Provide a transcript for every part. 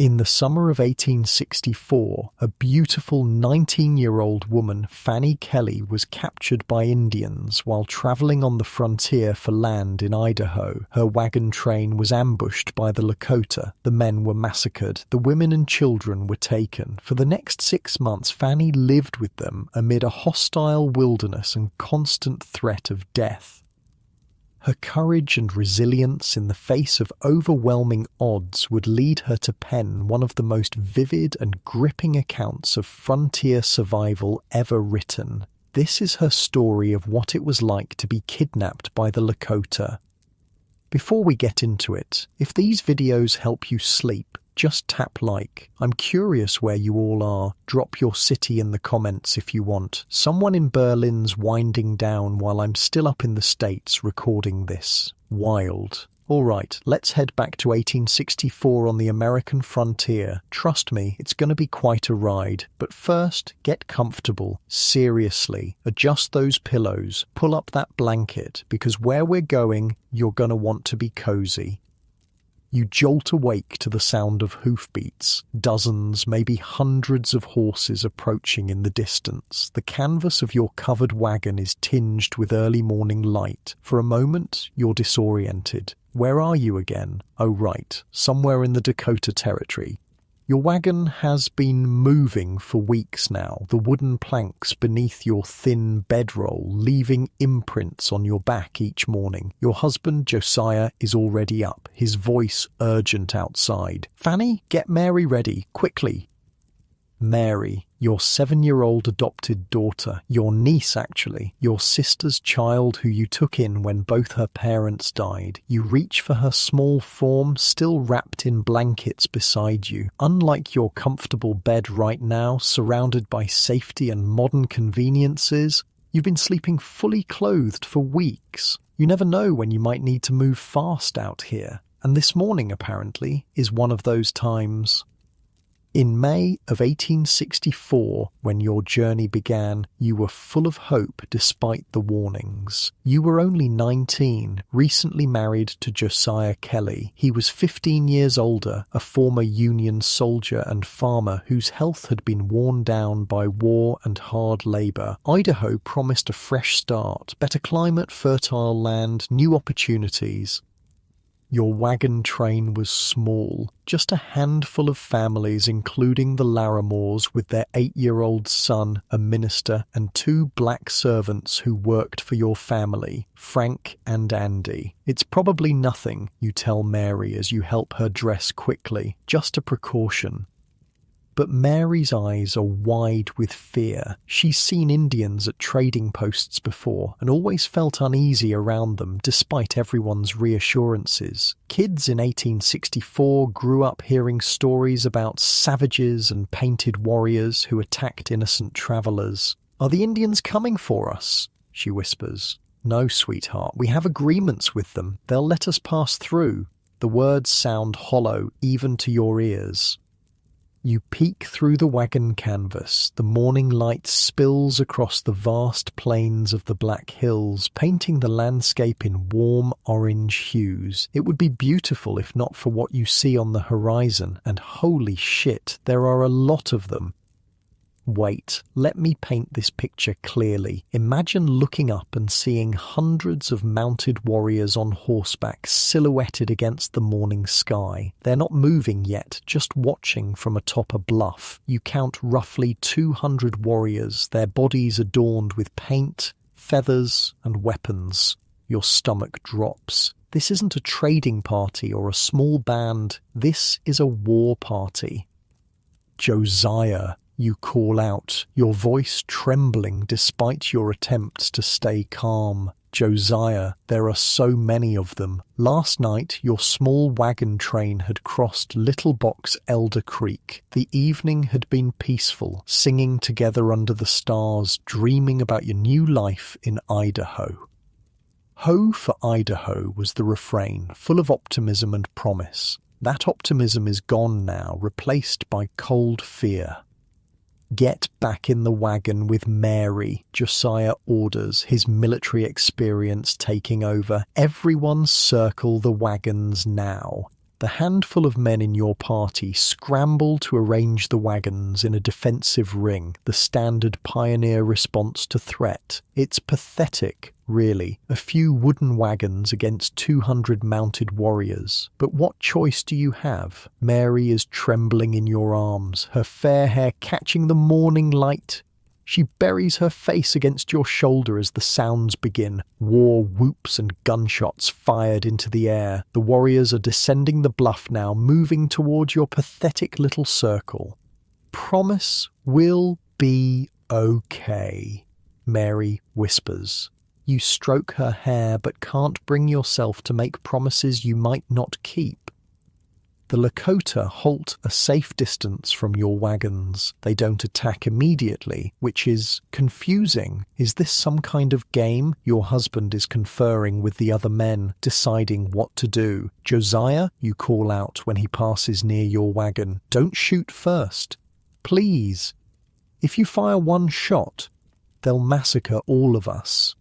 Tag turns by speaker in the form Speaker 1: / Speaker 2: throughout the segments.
Speaker 1: In the summer of 1864, a beautiful 19-year-old woman, Fanny Kelly, was captured by Indians while traveling on the frontier for land in Idaho. Her wagon train was ambushed by the Lakota. The men were massacred. The women and children were taken. For the next 6 months, Fanny lived with them amid a hostile wilderness and constant threat of death. Her courage and resilience in the face of overwhelming odds would lead her to pen one of the most vivid and gripping accounts of frontier survival ever written. This is her story of what it was like to be kidnapped by the Lakota. Before we get into it, if these videos help you sleep, just tap like. I'm curious where you all are. Drop your city in the comments if you want. Someone in Berlin's winding down while I'm still up in the States recording this. Wild. Alright, let's head back to 1864 on the American frontier. Trust me, it's going to be quite a ride. But first, get comfortable. Seriously, adjust those pillows. Pull up that blanket, because where we're going, you're going to want to be cozy. You jolt awake to the sound of hoofbeats, dozens, maybe hundreds of horses approaching in the distance. The canvas of your covered wagon is tinged with early morning light. For a moment, you're disoriented. Where are you again? Oh right, somewhere in the Dakota Territory. Your wagon has been moving for weeks now, the wooden planks beneath your thin bedroll leaving imprints on your back each morning. Your husband, Josiah, is already up, his voice urgent outside. Fanny, get Mary ready, quickly. Mary, your 7-year-old adopted daughter, your niece actually, your sister's child who you took in when both her parents died. You reach for her small form, still wrapped in blankets beside you. Unlike your comfortable bed right now, surrounded by safety and modern conveniences, you've been sleeping fully clothed for weeks. You never know when you might need to move fast out here. And this morning, apparently, is one of those times. In May of 1864, when your journey began, you were full of hope despite the warnings. You were only 19, recently married to Josiah Kelly. He was 15 years older, a former Union soldier and farmer whose health had been worn down by war and hard labor. Idaho promised a fresh start, better climate, fertile land, new opportunities. Your wagon train was small, just a handful of families including the Larimores with their 8-year-old son, a minister, and 2 black servants who worked for your family, Frank and Andy. It's probably nothing, you tell Mary as you help her dress quickly, just a precaution. But Mary's eyes are wide with fear. She's seen Indians at trading posts before and always felt uneasy around them despite everyone's reassurances. Kids in 1864 grew up hearing stories about savages and painted warriors who attacked innocent travelers. "Are the Indians coming for us?" she whispers. "No, sweetheart, we have agreements with them. They'll let us pass through." The words sound hollow even to your ears. You peek through the wagon canvas. The morning light spills across the vast plains of the Black Hills, painting the landscape in warm orange hues. It would be beautiful if not for what you see on the horizon, and holy shit, there are a lot of them. Wait, let me paint this picture clearly. Imagine looking up and seeing hundreds of mounted warriors on horseback silhouetted against the morning sky. They're not moving yet, just watching from atop a bluff. You count roughly 200 warriors, their bodies adorned with paint, feathers, and weapons. Your stomach drops. This isn't a trading party or a small band. This is a war party. Josiah, you call out, your voice trembling despite your attempts to stay calm. Josiah, there are so many of them. Last night, your small wagon train had crossed Little Box Elder Creek. The evening had been peaceful, singing together under the stars, dreaming about your new life in Idaho. Ho for Idaho was the refrain, full of optimism and promise. That optimism is gone now, replaced by cold fear. "Get back in the wagon with Mary," Josiah orders, his military experience taking over. "Everyone circle the wagons now." The handful of men in your party scramble to arrange the wagons in a defensive ring, the standard pioneer response to threat. It's pathetic, really. A few wooden wagons against 200 mounted warriors. But what choice do you have? Mary is trembling in your arms, her fair hair catching the morning light. She buries her face against your shoulder as the sounds begin. War whoops and gunshots fired into the air. The warriors are descending the bluff now, moving towards your pathetic little circle. Promise we'll be okay, Mary whispers. You stroke her hair but can't bring yourself to make promises you might not keep. The Lakota halt a safe distance from your wagons. They don't attack immediately, which is confusing. Is this some kind of game? Your husband is conferring with the other men, deciding what to do. Josiah, you call out when he passes near your wagon. Don't shoot first. Please. If you fire one shot, they'll massacre all of us.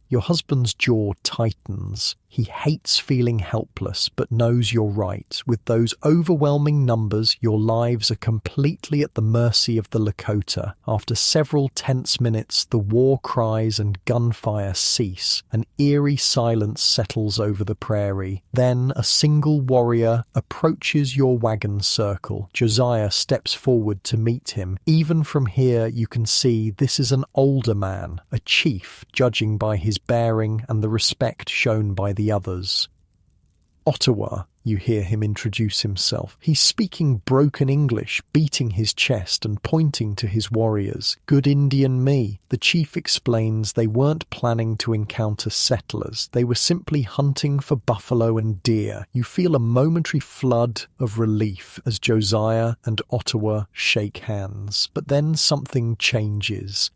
Speaker 1: Your husband's jaw tightens. He hates feeling helpless, but knows you're right. With those overwhelming numbers, your lives are completely at the mercy of the Lakota. After several tense minutes, the war cries and gunfire cease. An eerie silence settles over the prairie. Then a single warrior approaches your wagon circle. Josiah steps forward to meet him. Even from here, you can see this is an older man, a chief, judging by his bearing and the respect shown by the others. Ottawa, you hear him introduce himself. He's speaking broken English, beating his chest and pointing to his warriors. Good Indian me. The chief explains they weren't planning to encounter settlers. They were simply hunting for buffalo and deer. You feel a momentary flood of relief as Josiah and Ottawa shake hands. But then something changes.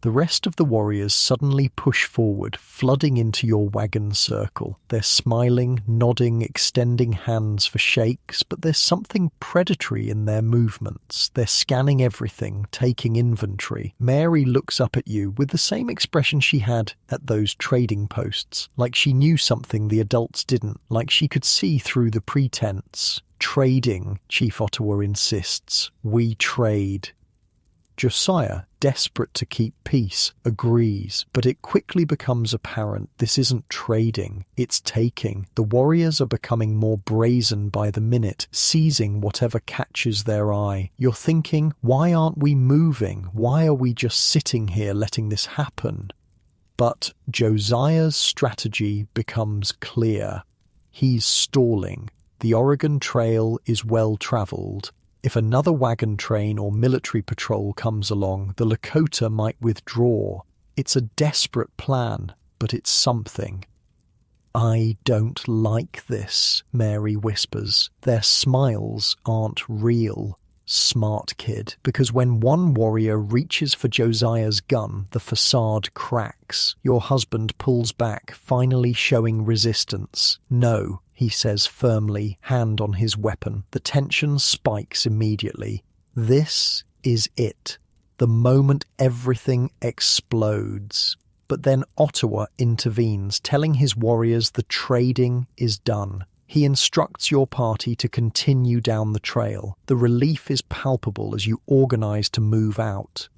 Speaker 1: The rest of the warriors suddenly push forward, flooding into your wagon circle. They're smiling, nodding, extending hands for shakes, but there's something predatory in their movements. They're scanning everything, taking inventory. Mary looks up at you with the same expression she had at those trading posts, like she knew something the adults didn't, like she could see through the pretense. Trading, Chief Ottawa insists. We trade. Josiah, desperate to keep peace, agrees, but it quickly becomes apparent this isn't trading, it's taking. The warriors are becoming more brazen by the minute, seizing whatever catches their eye. You're thinking, why aren't we moving? Why are we just sitting here letting this happen? But Josiah's strategy becomes clear. He's stalling. The Oregon Trail is well traveled. If another wagon train or military patrol comes along, the Lakota might withdraw. It's a desperate plan, but it's something. I don't like this, Mary whispers. Their smiles aren't real. Smart kid, because when one warrior reaches for Josiah's gun, the facade cracks. Your husband pulls back, finally showing resistance. No, he says firmly, hand on his weapon. The tension spikes immediately. This is it. The moment everything explodes. But then Ottawa intervenes, telling his warriors the trading is done. He instructs your party to continue down the trail. The relief is palpable as you organize to move out.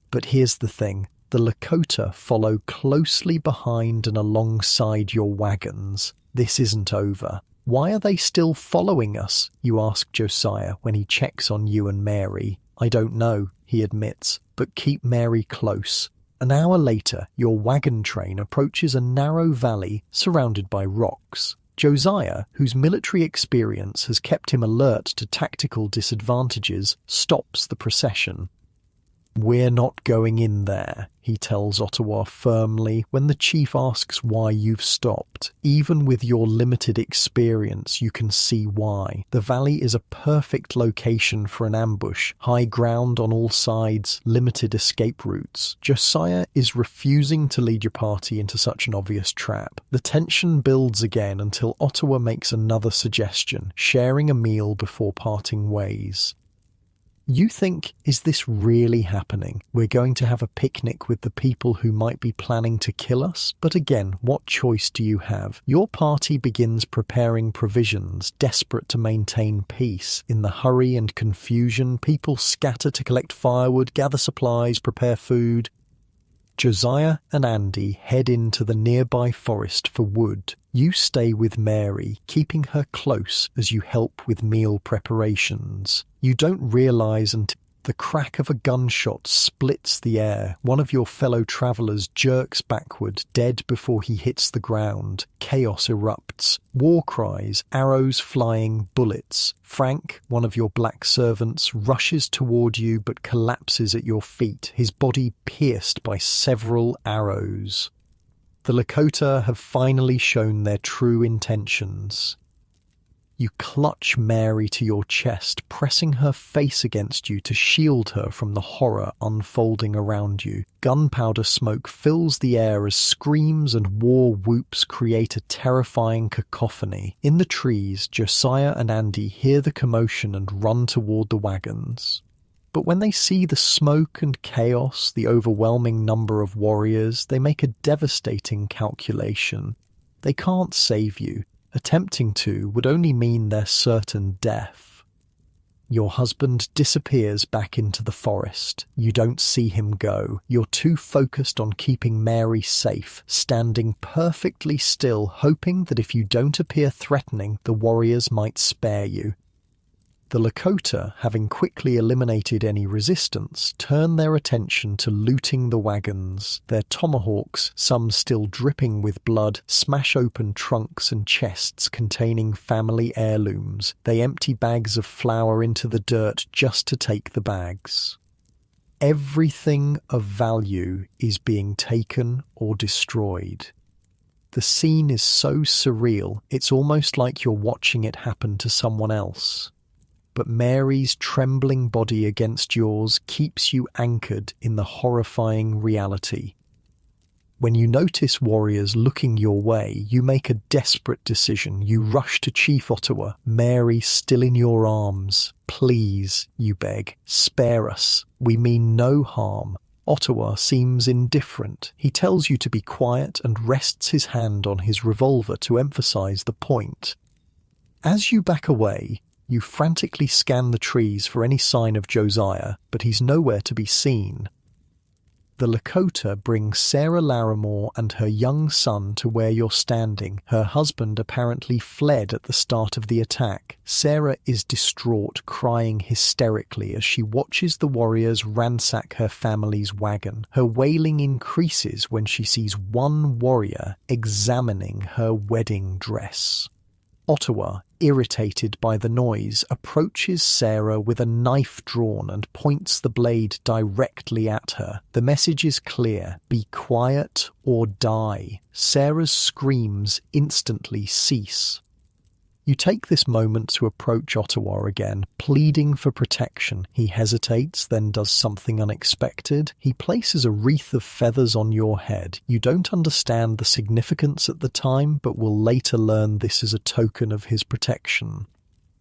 Speaker 1: But here's the thing. The Lakota follow closely behind and alongside your wagons. This isn't over. Why are they still following us? You ask Josiah when he checks on you and Mary. I don't know, he admits, but keep Mary close. An hour later, your wagon train approaches a narrow valley surrounded by rocks. Josiah, whose military experience has kept him alert to tactical disadvantages, stops the procession. We're not going in there, he tells Ottawa firmly when the chief asks why you've stopped. Even with your limited experience, you can see why. The valley is a perfect location for an ambush, high ground on all sides, limited escape routes. Josiah is refusing to lead your party into such an obvious trap. The tension builds again until Ottawa makes another suggestion, sharing a meal before parting ways. You think, is this really happening? We're going to have a picnic with the people who might be planning to kill us? But again, what choice do you have? Your party begins preparing provisions, desperate to maintain peace. In the hurry and confusion, people scatter to collect firewood, gather supplies, prepare food. Josiah and Andy head into the nearby forest for wood. You stay with Mary, keeping her close as you help with meal preparations. You don't realize until the crack of a gunshot splits the air. One of your fellow travelers jerks backward, dead before he hits the ground. Chaos erupts. War cries, arrows flying, bullets. Frank, one of your black servants, rushes toward you but collapses at your feet, his body pierced by several arrows. The Lakota have finally shown their true intentions. You clutch Mary to your chest, pressing her face against you to shield her from the horror unfolding around you. Gunpowder smoke fills the air as screams and war whoops create a terrifying cacophony. In the trees, Josiah and Andy hear the commotion and run toward the wagons. But when they see the smoke and chaos, the overwhelming number of warriors, they make a devastating calculation. They can't save you. Attempting to would only mean their certain death. Your husband disappears back into the forest. You don't see him go. You're too focused on keeping Mary safe, standing perfectly still, hoping that if you don't appear threatening, the warriors might spare you. The Lakota, having quickly eliminated any resistance, turn their attention to looting the wagons. Their tomahawks, some still dripping with blood, smash open trunks and chests containing family heirlooms. They empty bags of flour into the dirt just to take the bags. Everything of value is being taken or destroyed. The scene is so surreal, it's almost like you're watching it happen to someone else. But Mary's trembling body against yours keeps you anchored in the horrifying reality. When you notice warriors looking your way, you make a desperate decision. You rush to Chief Ottawa, Mary still in your arms. Please, you beg, spare us. We mean no harm. Ottawa seems indifferent. He tells you to be quiet and rests his hand on his revolver to emphasize the point. As you back away, you frantically scan the trees for any sign of Josiah, but he's nowhere to be seen. The Lakota bring Sarah Larimore and her young son to where you're standing. Her husband apparently fled at the start of the attack. Sarah is distraught, crying hysterically as she watches the warriors ransack her family's wagon. Her wailing increases when she sees one warrior examining her wedding dress. Ottawa, irritated by the noise, approaches Sarah with a knife drawn and points the blade directly at her. The message is clear: be quiet or die. Sarah's screams instantly cease. You take this moment to approach Ottawa again, pleading for protection. He hesitates, then does something unexpected. He places a wreath of feathers on your head. You don't understand the significance at the time, but will later learn this is a token of his protection.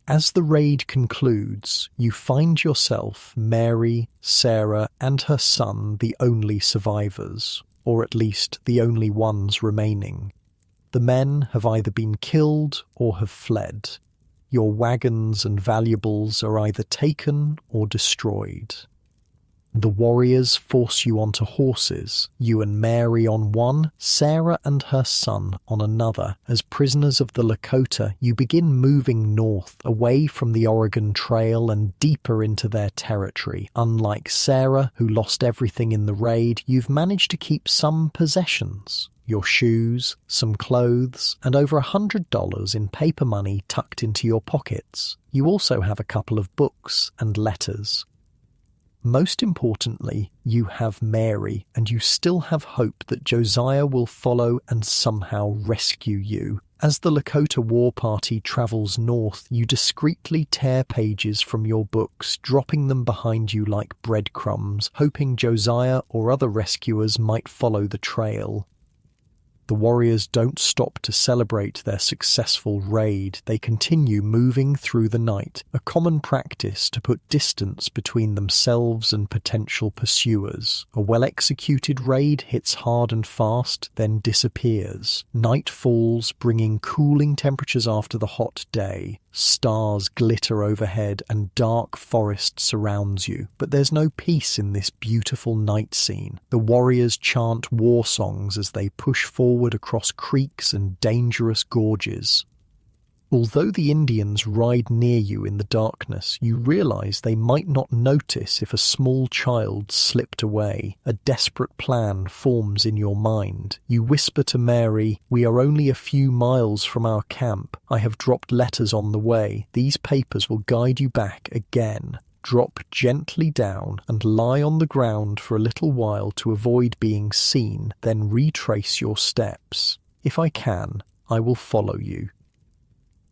Speaker 1: As the raid concludes, you find yourself, Mary, Sarah, and her son the only survivors, or at least the only ones remaining. The men have either been killed or have fled. Your wagons and valuables are either taken or destroyed. The warriors force you onto horses, you and Mary on one, Sarah and her son on another. As prisoners of the Lakota, you begin moving north, away from the Oregon Trail and deeper into their territory. Unlike Sarah, who lost everything in the raid, you've managed to keep some possessions. Your shoes, some clothes, and over $100 in paper money tucked into your pockets. You also have a couple of books and letters. Most importantly, you have Mary, and you still have hope that Josiah will follow and somehow rescue you. As the Lakota war party travels north, you discreetly tear pages from your books, dropping them behind you like breadcrumbs, hoping Josiah or other rescuers might follow the trail. The warriors don't stop to celebrate their successful raid. They continue moving through the night, a common practice to put distance between themselves and potential pursuers. A well-executed raid hits hard and fast, then disappears. Night falls, bringing cooling temperatures after the hot day. Stars glitter overhead and dark forest surrounds you. But there's no peace in this beautiful night scene. The warriors chant war songs as they push forward across creeks and dangerous gorges. Although the Indians ride near you in the darkness, you realize they might not notice if a small child slipped away. A desperate plan forms in your mind. You whisper to Mary, "We are only a few miles from our camp. I have dropped letters on the way. These papers will guide you back again." Drop gently down and lie on the ground for a little while to avoid being seen, then retrace your steps. "If I can, I will follow you."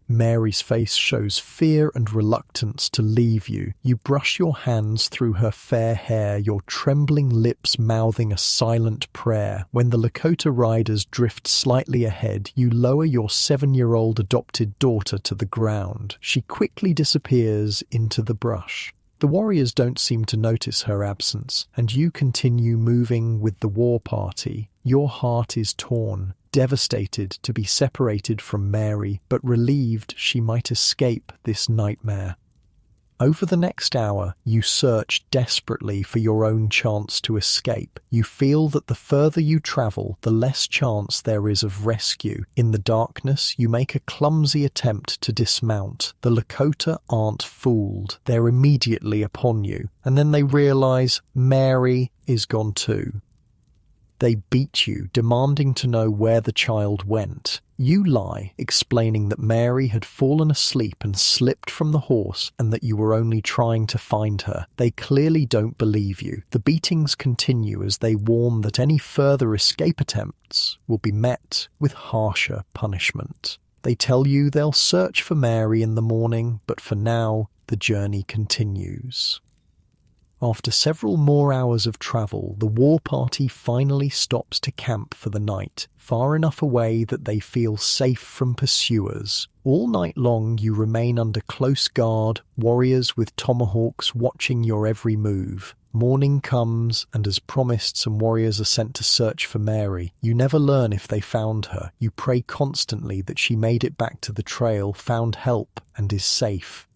Speaker 1: Mary's face shows fear and reluctance to leave you. You brush your hands through her fair hair, your trembling lips mouthing a silent prayer. When the Lakota riders drift slightly ahead, you lower your 7-year-old adopted daughter to the ground. She quickly disappears into the brush. The warriors don't seem to notice her absence, and you continue moving with the war party. Your heart is torn, devastated to be separated from Mary, but relieved she might escape this nightmare. Over the next hour, you search desperately for your own chance to escape. You feel that the further you travel, the less chance there is of rescue. In the darkness, you make a clumsy attempt to dismount. The Lakota aren't fooled. They're immediately upon you, and then they realize Mary is gone too. They beat you, demanding to know where the child went. You lie, explaining that Mary had fallen asleep and slipped from the horse and that you were only trying to find her. They clearly don't believe you. The beatings continue as they warn that any further escape attempts will be met with harsher punishment. They tell you they'll search for Mary in the morning, but for now, the journey continues. After several more hours of travel, the war party finally stops to camp for the night, far enough away that they feel safe from pursuers. All night long you remain under close guard, warriors with tomahawks watching your every move. Morning comes, and as promised, some warriors are sent to search for Mary. You never learn if they found her. You pray constantly that she made it back to the trail, found help, and is safe.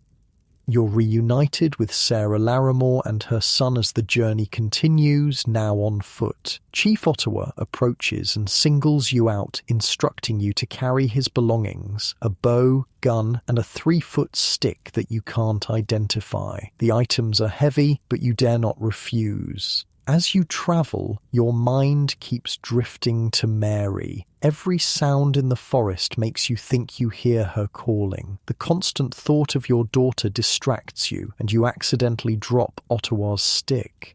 Speaker 1: You're reunited with Sarah Larimore and her son as the journey continues, now on foot. Chief Ottawa approaches and singles you out, instructing you to carry his belongings, a bow, gun, and a 3-foot stick that you can't identify. The items are heavy, but you dare not refuse. As you travel, your mind keeps drifting to Mary. Every sound in the forest makes you think you hear her calling. The constant thought of your daughter distracts you, and you accidentally drop Ottawa's stick.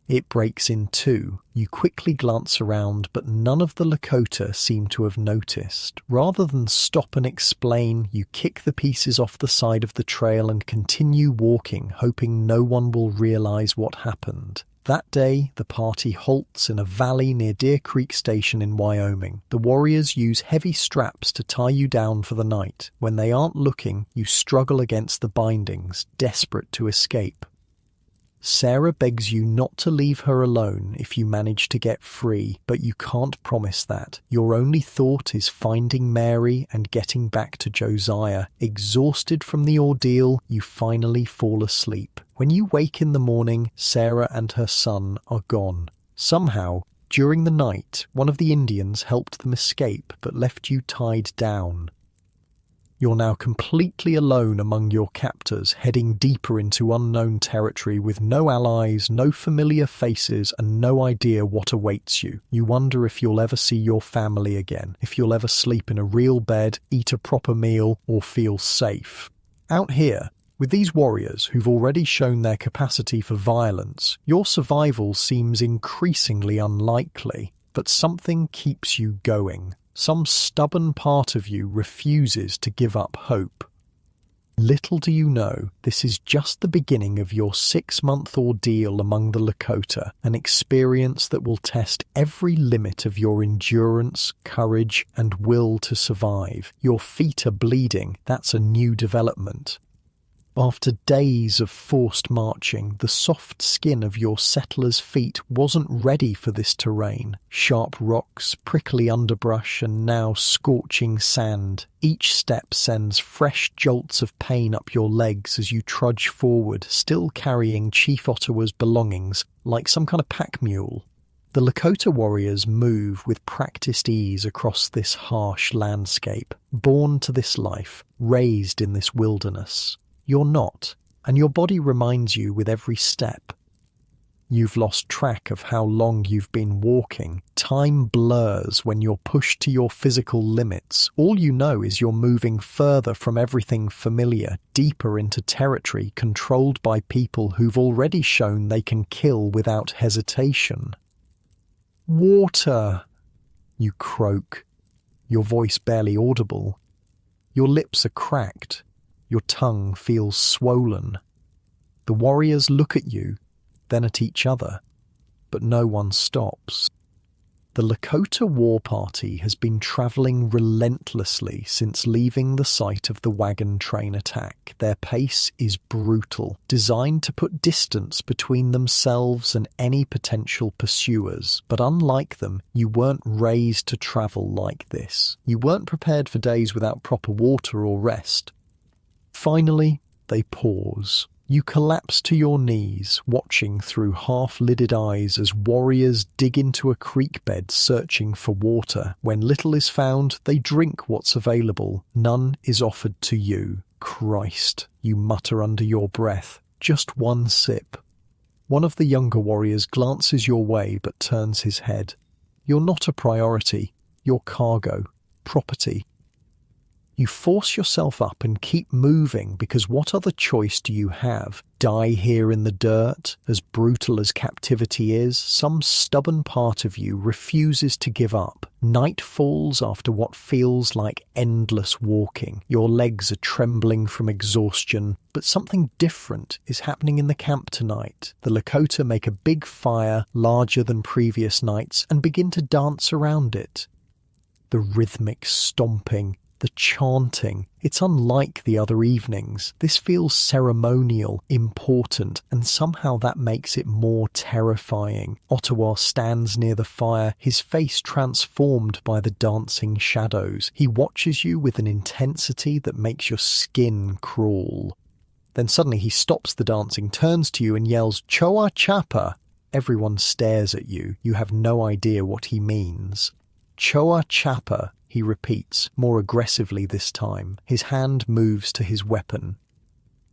Speaker 1: It breaks in two. You quickly glance around, but none of the Lakota seem to have noticed. Rather than stop and explain, you kick the pieces off the side of the trail and continue walking, hoping no one will realize what happened. That day, the party halts in a valley near Deer Creek Station in Wyoming. The warriors use heavy straps to tie you down for the night. When they aren't looking, you struggle against the bindings, desperate to escape. Sarah begs you not to leave her alone if you manage to get free, but you can't promise that. Your only thought is finding Mary and getting back to Josiah. Exhausted from the ordeal, you finally fall asleep. When you wake in the morning, Sarah and her son are gone. Somehow, during the night, one of the Indians helped them escape but left you tied down. You're now completely alone among your captors, heading deeper into unknown territory with no allies, no familiar faces, and no idea what awaits you. You wonder if you'll ever see your family again, if you'll ever sleep in a real bed, eat a proper meal, or feel safe. Out here, with these warriors who've already shown their capacity for violence, your survival seems increasingly unlikely, but something keeps you going. Some stubborn part of you refuses to give up hope. Little do you know, this is just the beginning of your 6-month ordeal among the Lakota, an experience that will test every limit of your endurance, courage, and will to survive. Your feet are bleeding, that's a new development. After days of forced marching, the soft skin of your settler's feet wasn't ready for this terrain. Sharp rocks, prickly underbrush, and now scorching sand. Each step sends fresh jolts of pain up your legs as you trudge forward, still carrying Chief Ottawa's belongings, like some kind of pack mule. The Lakota warriors move with practiced ease across this harsh landscape, born to this life, raised in this wilderness. You're not, and your body reminds you with every step. You've lost track of how long you've been walking. Time blurs when you're pushed to your physical limits. All you know is you're moving further from everything familiar, deeper into territory controlled by people who've already shown they can kill without hesitation. "Water!" you croak, your voice barely audible. Your lips are cracked. Your tongue feels swollen. The warriors look at you, then at each other, but no one stops. The Lakota war party has been travelling relentlessly since leaving the site of the wagon train attack. Their pace is brutal, designed to put distance between themselves and any potential pursuers. But unlike them, you weren't raised to travel like this. You weren't prepared for days without proper water or rest. Finally, they pause. You collapse to your knees, watching through half-lidded eyes as warriors dig into a creek bed searching for water. When little is found, they drink what's available. None is offered to you. Christ, you mutter under your breath. Just one sip. One of the younger warriors glances your way but turns his head. You're not a priority. You're cargo. Property. You force yourself up and keep moving because what other choice do you have? Die here in the dirt? As brutal as captivity is, some stubborn part of you refuses to give up. Night falls after what feels like endless walking. Your legs are trembling from exhaustion, but something different is happening in the camp tonight. The Lakota make a big fire, larger than previous nights, and begin to dance around it. The rhythmic stomping, the chanting, it's unlike the other evenings. This feels ceremonial, important, and somehow that makes it more terrifying. Ottawa stands near the fire, his face transformed by the dancing shadows. He watches you with an intensity that makes your skin crawl. Then suddenly he stops the dancing, turns to you and yells, "Choa Chapa!" Everyone stares at you. You have no idea what he means. "Choa Chapa," he repeats, more aggressively this time. His hand moves to his weapon.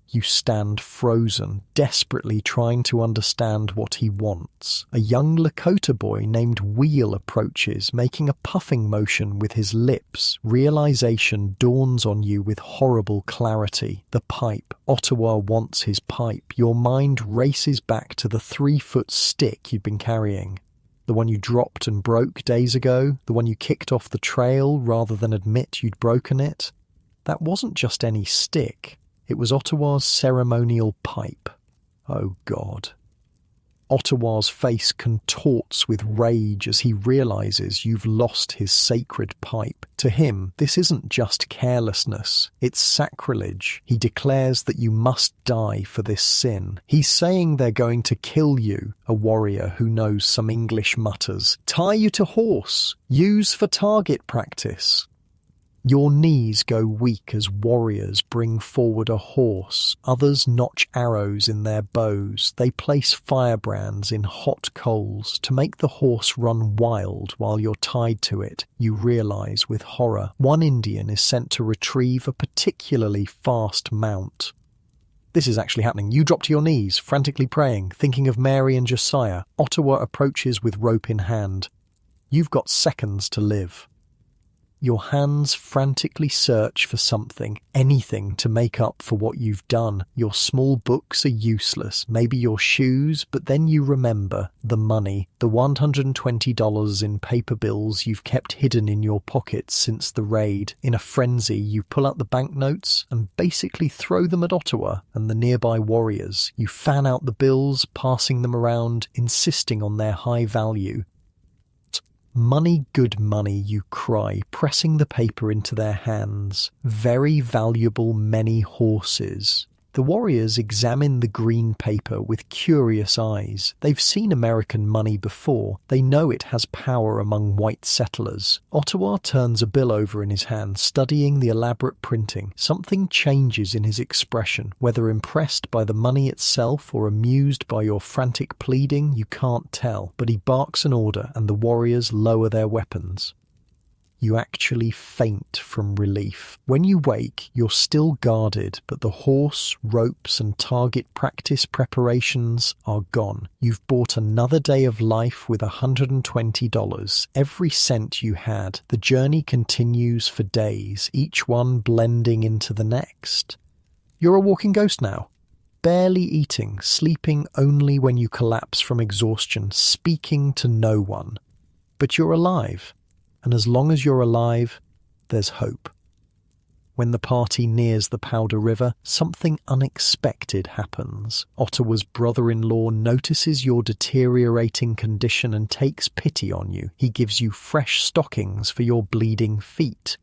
Speaker 1: You stand frozen, desperately trying to understand what he wants. A young Lakota boy named Wheel approaches, making a puffing motion with his lips. Realization dawns on you with horrible clarity. The pipe. Ottawa wants his pipe. Your mind races back to the 3-foot stick you'd been carrying. The one you dropped and broke days ago, the one you kicked off the trail rather than admit you'd broken it. That wasn't just any stick. It was Ottawa's ceremonial pipe. Oh God. Ottawa's face contorts with rage as he realizes you've lost his sacred pipe. To him, this isn't just carelessness, it's sacrilege. He declares that you must die for this sin. He's saying they're going to kill you. A warrior who knows some English mutters, "Tie you to horse, use for target practice." Your knees go weak as warriors bring forward a horse. Others notch arrows in their bows. They place firebrands in hot coals to make the horse run wild while you're tied to it. You realize with horror, one Indian is sent to retrieve a particularly fast mount. This is actually happening. You drop to your knees, frantically praying, thinking of Mary and Josiah. Ottawa approaches with rope in hand. You've got seconds to live. Your hands frantically search for something, anything to make up for what you've done. Your small books are useless, maybe your shoes, but then you remember the money, the $120 in paper bills you've kept hidden in your pockets since the raid. In a frenzy, you pull out the banknotes and basically throw them at Ottawa and the nearby warriors. You fan out the bills, passing them around, insisting on their high value. Money, good money, you cry, pressing the paper into their hands. Very valuable many horses. The warriors examine the green paper with curious eyes. They've seen American money before. They know it has power among white settlers. Ottawa turns a bill over in his hand, studying the elaborate printing. Something changes in his expression. Whether impressed by the money itself or amused by your frantic pleading, you can't tell. But he barks an order and the warriors lower their weapons. You actually faint from relief. When you wake, you're still guarded, but the horse, ropes and target practice preparations are gone. You've bought another day of life with $120, every cent you had. The journey continues for days, each one blending into the next. You're a walking ghost now. Barely eating, sleeping only when you collapse from exhaustion, speaking to no one. But you're alive. And as long as you're alive, there's hope. When the party nears the Powder River, something unexpected happens. Ottawa's brother-in-law notices your deteriorating condition and takes pity on you. He gives you fresh stockings for your bleeding feet.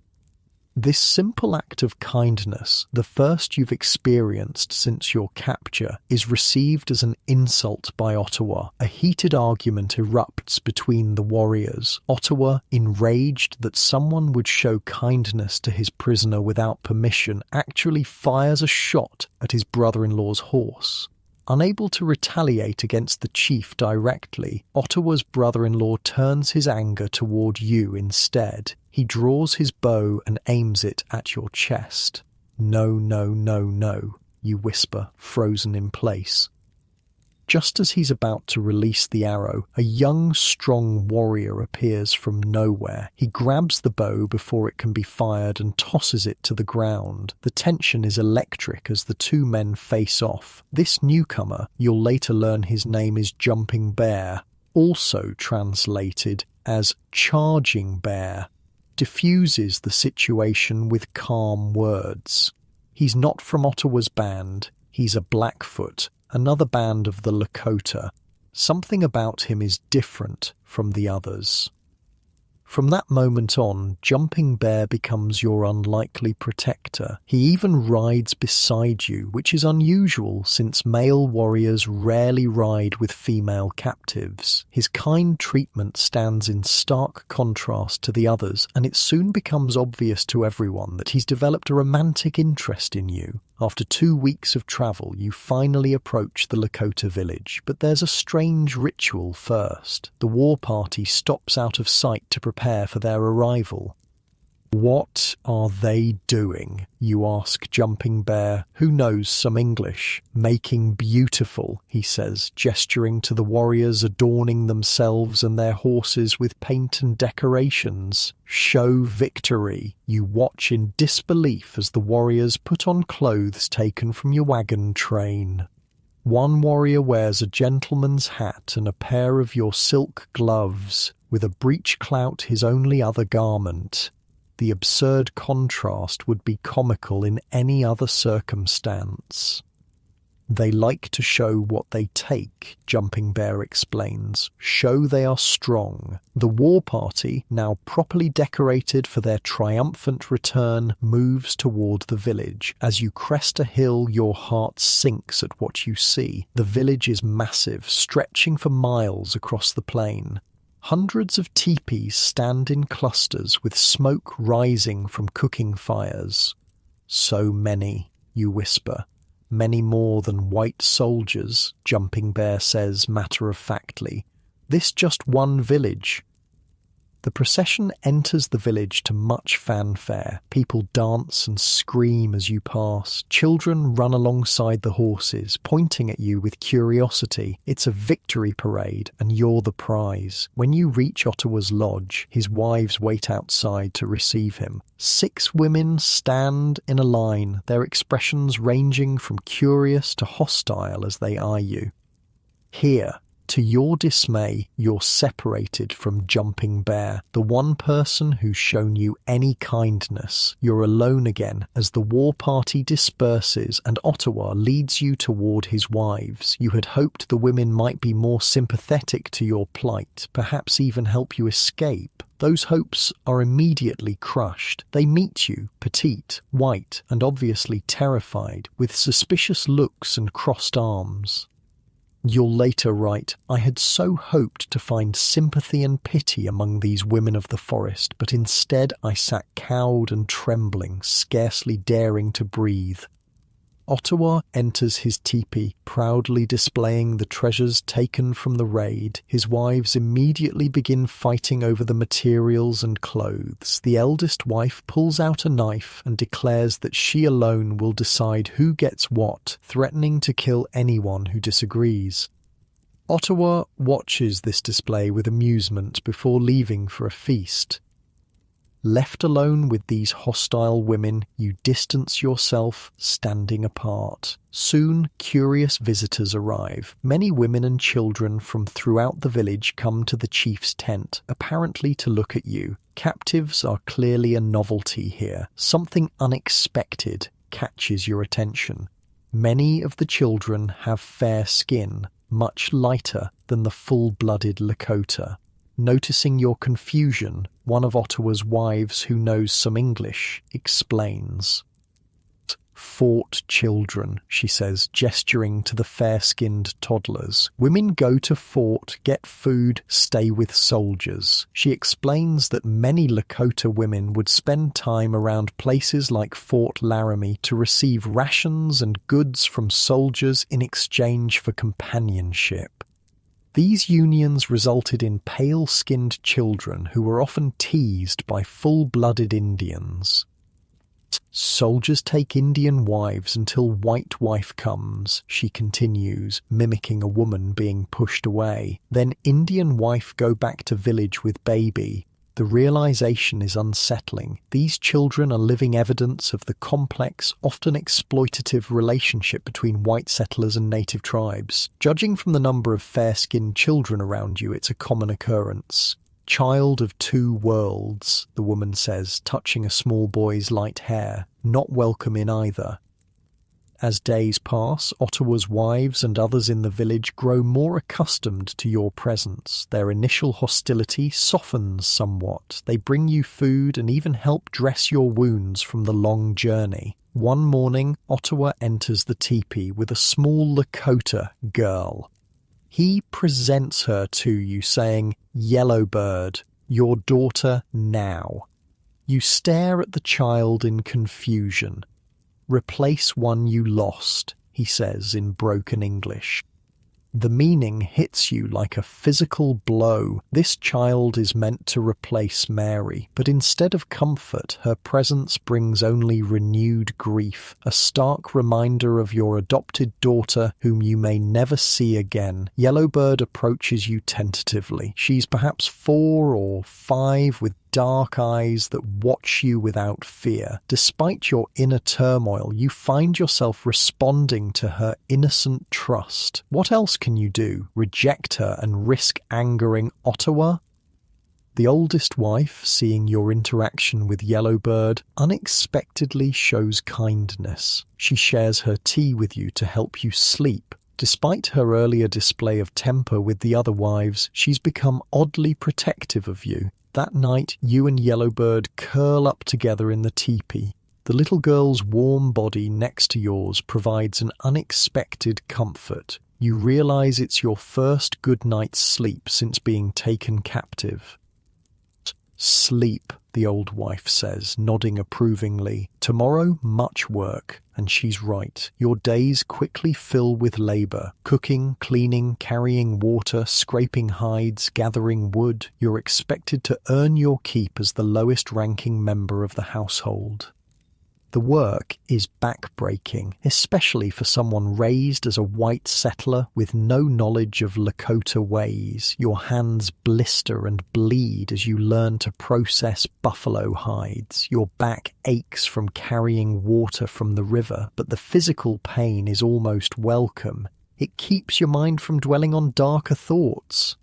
Speaker 1: This simple act of kindness, the first you've experienced since your capture, is received as an insult by Ottawa. A heated argument erupts between the warriors. Ottawa, enraged that someone would show kindness to his prisoner without permission, actually fires a shot at his brother-in-law's horse. Unable to retaliate against the chief directly, Ottawa's brother-in-law turns his anger toward you instead. He draws his bow and aims it at your chest. No, no, no, no, you whisper, frozen in place. Just as he's about to release the arrow, a young, strong warrior appears from nowhere. He grabs the bow before it can be fired and tosses it to the ground. The tension is electric as the two men face off. This newcomer, you'll later learn his name is Jumping Bear, also translated as Charging Bear, diffuses the situation with calm words. He's not from Ottawa's band. He's a Blackfoot, another band of the Lakota. Something about him is different from the others. From that moment on, Jumping Bear becomes your unlikely protector. He even rides beside you, which is unusual since male warriors rarely ride with female captives. His kind treatment stands in stark contrast to the others, and it soon becomes obvious to everyone that he's developed a romantic interest in you. After 2 weeks of travel, you finally approach the Lakota village, but there's a strange ritual first. The war party stops out of sight to prepare for their arrival. What are they doing? You ask Jumping Bear, who knows some English. Making beautiful, he says, gesturing to the warriors adorning themselves and their horses with paint and decorations. Show victory. You watch in disbelief as the warriors put on clothes taken from your wagon train. One warrior wears a gentleman's hat and a pair of your silk gloves, with a breechclout his only other garment. The absurd contrast would be comical in any other circumstance. They like to show what they take, Jumping Bear explains. Show they are strong. The war party, now properly decorated for their triumphant return, moves toward the village. As you crest a hill, your heart sinks at what you see. The village is massive, stretching for miles across the plain. Hundreds of teepees stand in clusters with smoke rising from cooking fires. So many, you whisper. Many more than white soldiers, Jumping Bear says matter-of-factly. This just one village. The procession enters the village to much fanfare. People dance and scream as you pass. Children run alongside the horses, pointing at you with curiosity. It's a victory parade, and you're the prize. When you reach Ottawa's lodge, his wives wait outside to receive him. 6 women stand in a line, their expressions ranging from curious to hostile as they eye you. Here, to your dismay, you're separated from Jumping Bear, the one person who's shown you any kindness. You're alone again as the war party disperses and Ottawa leads you toward his wives. You had hoped the women might be more sympathetic to your plight, perhaps even help you escape. Those hopes are immediately crushed. They meet you, petite, white, and obviously terrified, with suspicious looks and crossed arms. You'll later write, "I had so hoped to find sympathy and pity among these women of the forest, but instead I sat cowed and trembling, scarcely daring to breathe." Ottawa enters his teepee, proudly displaying the treasures taken from the raid. His wives immediately begin fighting over the materials and clothes. The eldest wife pulls out a knife and declares that she alone will decide who gets what, threatening to kill anyone who disagrees. Ottawa watches this display with amusement before leaving for a feast. Left alone with these hostile women, you distance yourself, standing apart. Soon, curious visitors arrive. Many women and children from throughout the village come to the chief's tent, apparently to look at you. Captives are clearly a novelty here. Something unexpected catches your attention. Many of the children have fair skin, much lighter than the full-blooded Lakota. Noticing your confusion, one of Ottawa's wives who knows some English explains. "Fort children," she says, gesturing to the fair-skinned toddlers. "Women go to fort, get food, stay with soldiers." She explains that many Lakota women would spend time around places like Fort Laramie to receive rations and goods from soldiers in exchange for companionship. These unions resulted in pale-skinned children who were often teased by full-blooded Indians. "Soldiers take Indian wives until white wife comes," she continues, mimicking a woman being pushed away. "Then Indian wife go back to village with baby." The realization is unsettling. These children are living evidence of the complex, often exploitative relationship between white settlers and native tribes. Judging from the number of fair-skinned children around you, it's a common occurrence. "Child of two worlds," the woman says, touching a small boy's light hair. "Not welcome in either." As days pass, Ottawa's wives and others in the village grow more accustomed to your presence. Their initial hostility softens somewhat. They bring you food and even help dress your wounds from the long journey. One morning, Ottawa enters the teepee with a small Lakota girl. He presents her to you, saying, "Yellowbird, your daughter now." You stare at the child in confusion. "Replace one you lost," he says in broken English. The meaning hits you like a physical blow. This child is meant to replace Mary, but instead of comfort, her presence brings only renewed grief, a stark reminder of your adopted daughter whom you may never see again. Yellowbird approaches you tentatively. She's perhaps 4 or 5 with dark eyes that watch you without fear. Despite your inner turmoil, you find yourself responding to her innocent trust. What else can you do? Reject her and risk angering Ottawa? The oldest wife, seeing your interaction with Yellowbird, unexpectedly shows kindness. She shares her tea with you to help you sleep. Despite her earlier display of temper with the other wives, she's become oddly protective of you. That night, you and Yellowbird curl up together in the teepee. The little girl's warm body next to yours provides an unexpected comfort. You realize it's your first good night's sleep since being taken captive. Sleep, the old wife says, nodding approvingly. Tomorrow, much work. And she's right. Your days quickly fill with labor. Cooking, cleaning, carrying water, scraping hides, gathering wood. You're expected to earn your keep as the lowest-ranking member of the household. The work is backbreaking, especially for someone raised as a white settler with no knowledge of Lakota ways. Your hands blister and bleed as you learn to process buffalo hides. Your back aches from carrying water from the river, but the physical pain is almost welcome. It keeps your mind from dwelling on darker thoughts.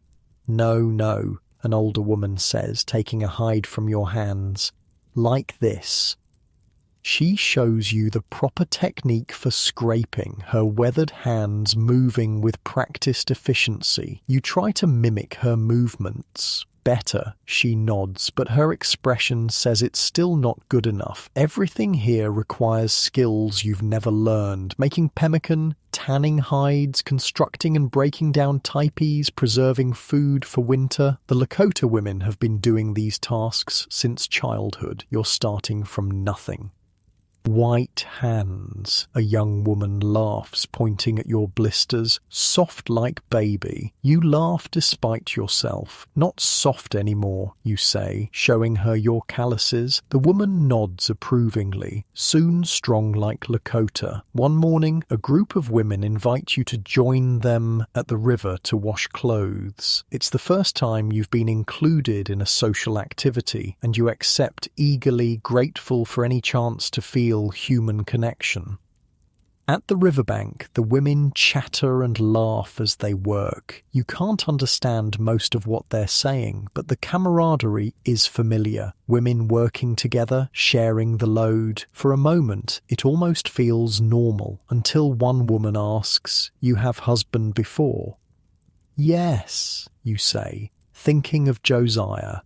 Speaker 1: No, an older woman says, taking a hide from your hands. Like this. She shows you the proper technique for scraping, her weathered hands moving with practiced efficiency. You try to mimic her movements. Better, she nods, but her expression says it's still not good enough. Everything here requires skills you've never learned. Making pemmican, tanning hides, constructing and breaking down teepees, preserving food for winter. The Lakota women have been doing these tasks since childhood. You're starting from nothing. White hands, a young woman laughs, pointing at your blisters. Soft like baby. You laugh despite yourself. Not soft anymore, you say, showing her your calluses. The woman nods approvingly. Soon strong like Lakota. One morning, a group of women invite you to join them at the river to wash clothes. It's the first time you've been included in a social activity, and you accept eagerly, grateful for any chance to feel human connection. At the riverbank, the women chatter and laugh as they work. You can't understand most of what they're saying, but the camaraderie is familiar. Women working together, sharing the load. For a moment, it almost feels normal, until one woman asks, "You have husband before?" "Yes," you say, thinking of Josiah.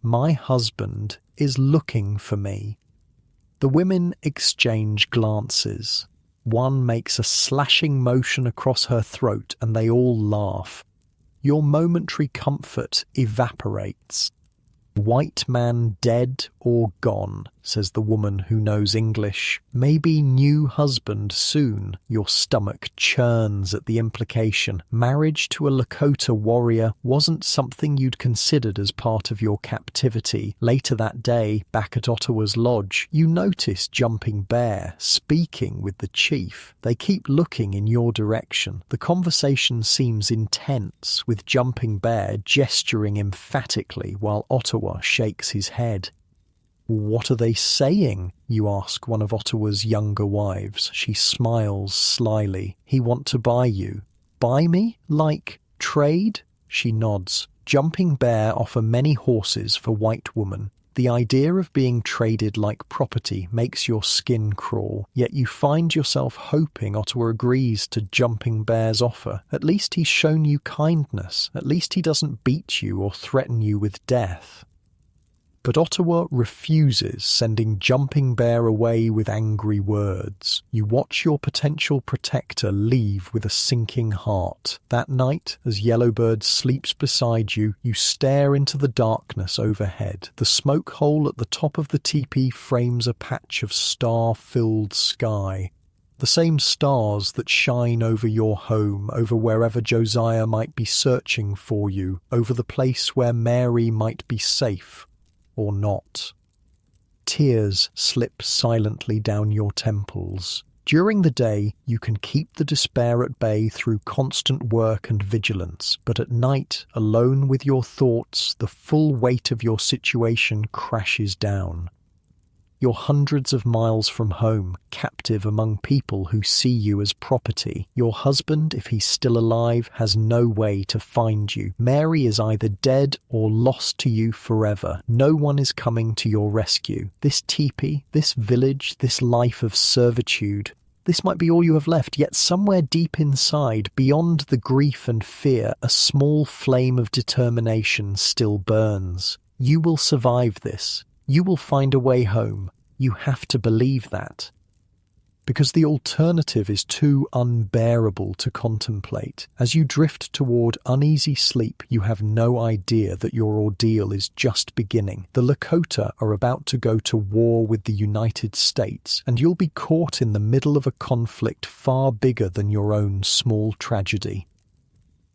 Speaker 1: "My husband is looking for me." The women exchange glances. One makes a slashing motion across her throat and they all laugh. Your momentary comfort evaporates. "White man dead or gone," says the woman who knows English. "Maybe new husband soon." Your stomach churns at the implication. Marriage to a Lakota warrior wasn't something you'd considered as part of your captivity. Later that day, back at Ottawa's lodge, you notice Jumping Bear speaking with the chief. They keep looking in your direction. The conversation seems intense, with Jumping Bear gesturing emphatically while Ottawa shakes his head. "What are they saying?" you ask one of Ottawa's younger wives. She smiles slyly. "He want to buy you." "Buy me? Like trade?" She nods. Jumping Bear offer many horses for white woman. The idea of being traded like property makes your skin crawl, yet you find yourself hoping Ottawa agrees to Jumping Bear's offer. At least he's shown you kindness. At least he doesn't beat you or threaten you with death. But Ottawa refuses, sending Jumping Bear away with angry words. You watch your potential protector leave with a sinking heart. That night, as Yellowbird sleeps beside you, you stare into the darkness overhead. The smoke hole at the top of the teepee frames a patch of star-filled sky. The same stars that shine over your home, over wherever Josiah might be searching for you, over the place where Mary might be safe. Or not. Tears slip silently down your temples. During the day, you can keep the despair at bay through constant work and vigilance, but at night, alone with your thoughts, the full weight of your situation crashes down. You're hundreds of miles from home, captive among people who see you as property. Your husband, if he's still alive, has no way to find you. Mary is either dead or lost to you forever. No one is coming to your rescue. This teepee, this village, this life of servitude, this might be all you have left, yet somewhere deep inside, beyond the grief and fear, a small flame of determination still burns. You will survive this. You will find a way home. You have to believe that. because the alternative is too unbearable to contemplate. As you drift toward uneasy sleep, you have no idea that your ordeal is just beginning. The Lakota are about to go to war with the United States, and you'll be caught in the middle of a conflict far bigger than your own small tragedy.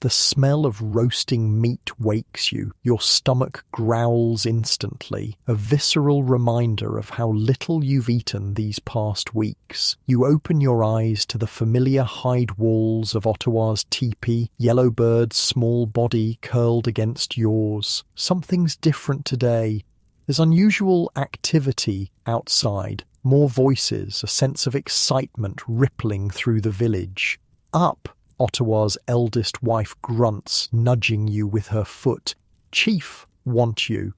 Speaker 1: The smell of roasting meat wakes you. Your stomach growls instantly, a visceral reminder of how little you've eaten these past weeks. You open your eyes to the familiar hide walls of Ottawa's teepee, Yellowbird's small body curled against yours. Something's different today. There's unusual activity outside, more voices, a sense of excitement rippling through the village. Up! Ottawa's eldest wife grunts, nudging you with her foot. "Chief, want you."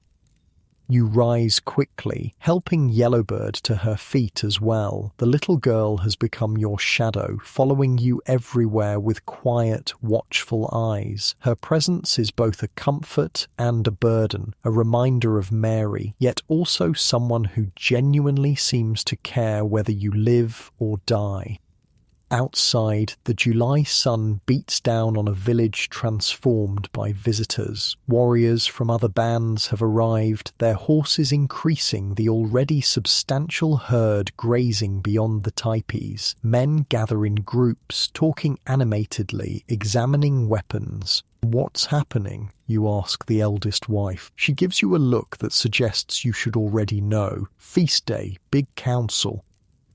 Speaker 1: You rise quickly, helping Yellowbird to her feet as well. The little girl has become your shadow, following you everywhere with quiet, watchful eyes. Her presence is both a comfort and a burden, a reminder of Mary, yet also someone who genuinely seems to care whether you live or die. Outside, the July sun beats down on a village transformed by visitors. Warriors from other bands have arrived, their horses increasing the already substantial herd grazing beyond the teepees. Men gather in groups, talking animatedly, examining weapons. "What's happening?" you ask the eldest wife. She gives you a look that suggests you should already know. Feast day, big council.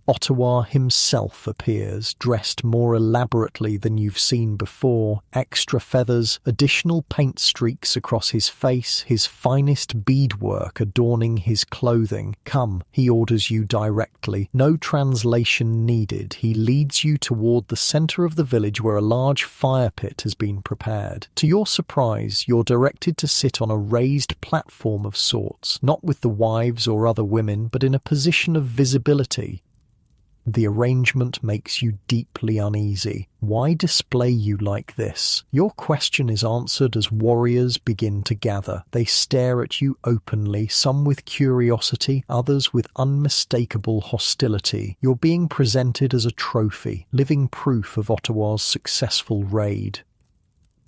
Speaker 1: Ottawa himself appears, dressed more elaborately than you've seen before. Extra feathers, additional paint streaks across his face, his finest beadwork adorning his clothing. "Come," he orders you directly. No translation needed. He leads you toward the center of the village where a large fire pit has been prepared. To your surprise, you're directed to sit on a raised platform of sorts, not with the wives or other women, but in a position of visibility. The arrangement makes you deeply uneasy. Why display you like this? Your question is answered as warriors begin to gather. They stare at you openly, some with curiosity, others with unmistakable hostility. You're being presented as a trophy, living proof of Ottawa's successful raid.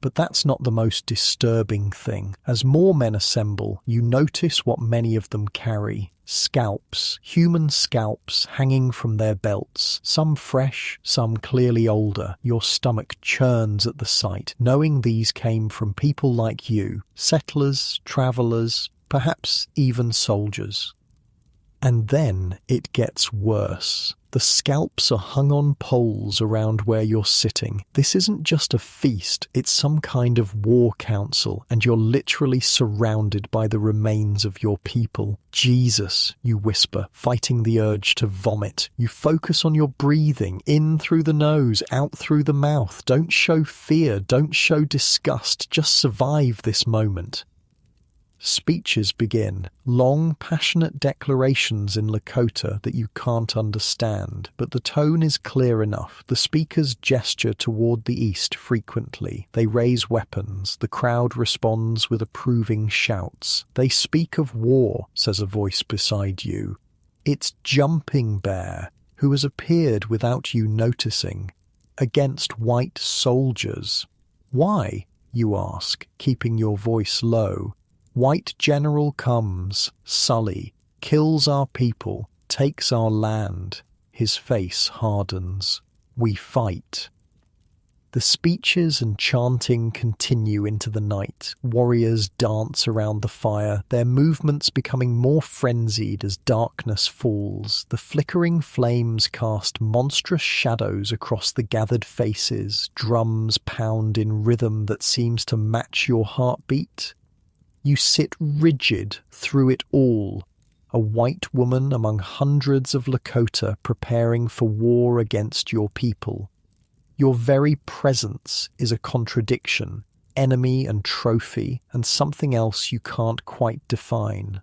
Speaker 1: But that's not the most disturbing thing. As more men assemble, you notice what many of them carry. Scalps, human scalps hanging from their belts, some fresh, some clearly older. Your stomach churns at the sight, knowing these came from people like you, settlers, travellers, perhaps even soldiers. And then it gets worse. The scalps are hung on poles around where you're sitting. This isn't just a feast, it's some kind of war council, and you're literally surrounded by the remains of your people. "Jesus," you whisper, fighting the urge to vomit. You focus on your breathing, in through the nose, out through the mouth. Don't show fear, don't show disgust, just survive this moment. Speeches begin, long, passionate declarations in Lakota that you can't understand, but the tone is clear enough. The speakers gesture toward the east frequently. They raise weapons. The crowd responds with approving shouts. "They speak of war," says a voice beside you. "It's Jumping Bear, who has appeared without you noticing, against white soldiers." "Why?" you ask, keeping your voice low. "White general comes, Sully, kills our people, takes our land." His face hardens. "We fight." The speeches and chanting continue into the night. Warriors dance around the fire, their movements becoming more frenzied as darkness falls. The flickering flames cast monstrous shadows across the gathered faces. Drums pound in rhythm that seems to match your heartbeat. You sit rigid through it all, a white woman among hundreds of Lakota preparing for war against your people. Your very presence is a contradiction, enemy and trophy, and something else you can't quite define.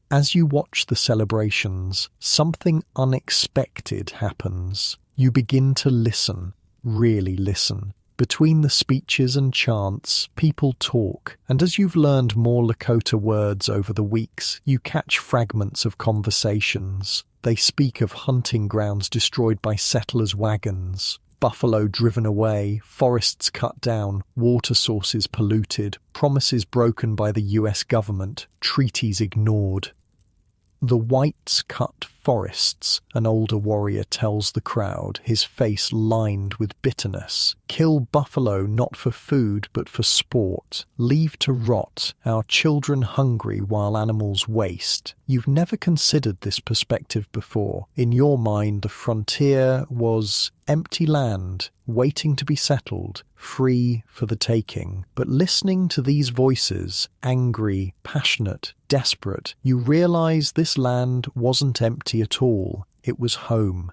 Speaker 1: As you watch the celebrations, something unexpected happens. You begin to listen, really listen. Between the speeches and chants, people talk, and as you've learned more Lakota words over the weeks, you catch fragments of conversations. They speak of hunting grounds destroyed by settlers' wagons, buffalo driven away, forests cut down, water sources polluted, promises broken by the US government, treaties ignored. The whites cut forests, an older warrior tells the crowd, his face lined with bitterness. Kill buffalo not for food but for sport. Leave to rot, our children hungry while animals waste. You've never considered this perspective before. In your mind, the frontier was empty land, waiting to be settled, free for the taking. But listening to these voices, angry, passionate, desperate, you realize this land wasn't empty at all. It was home.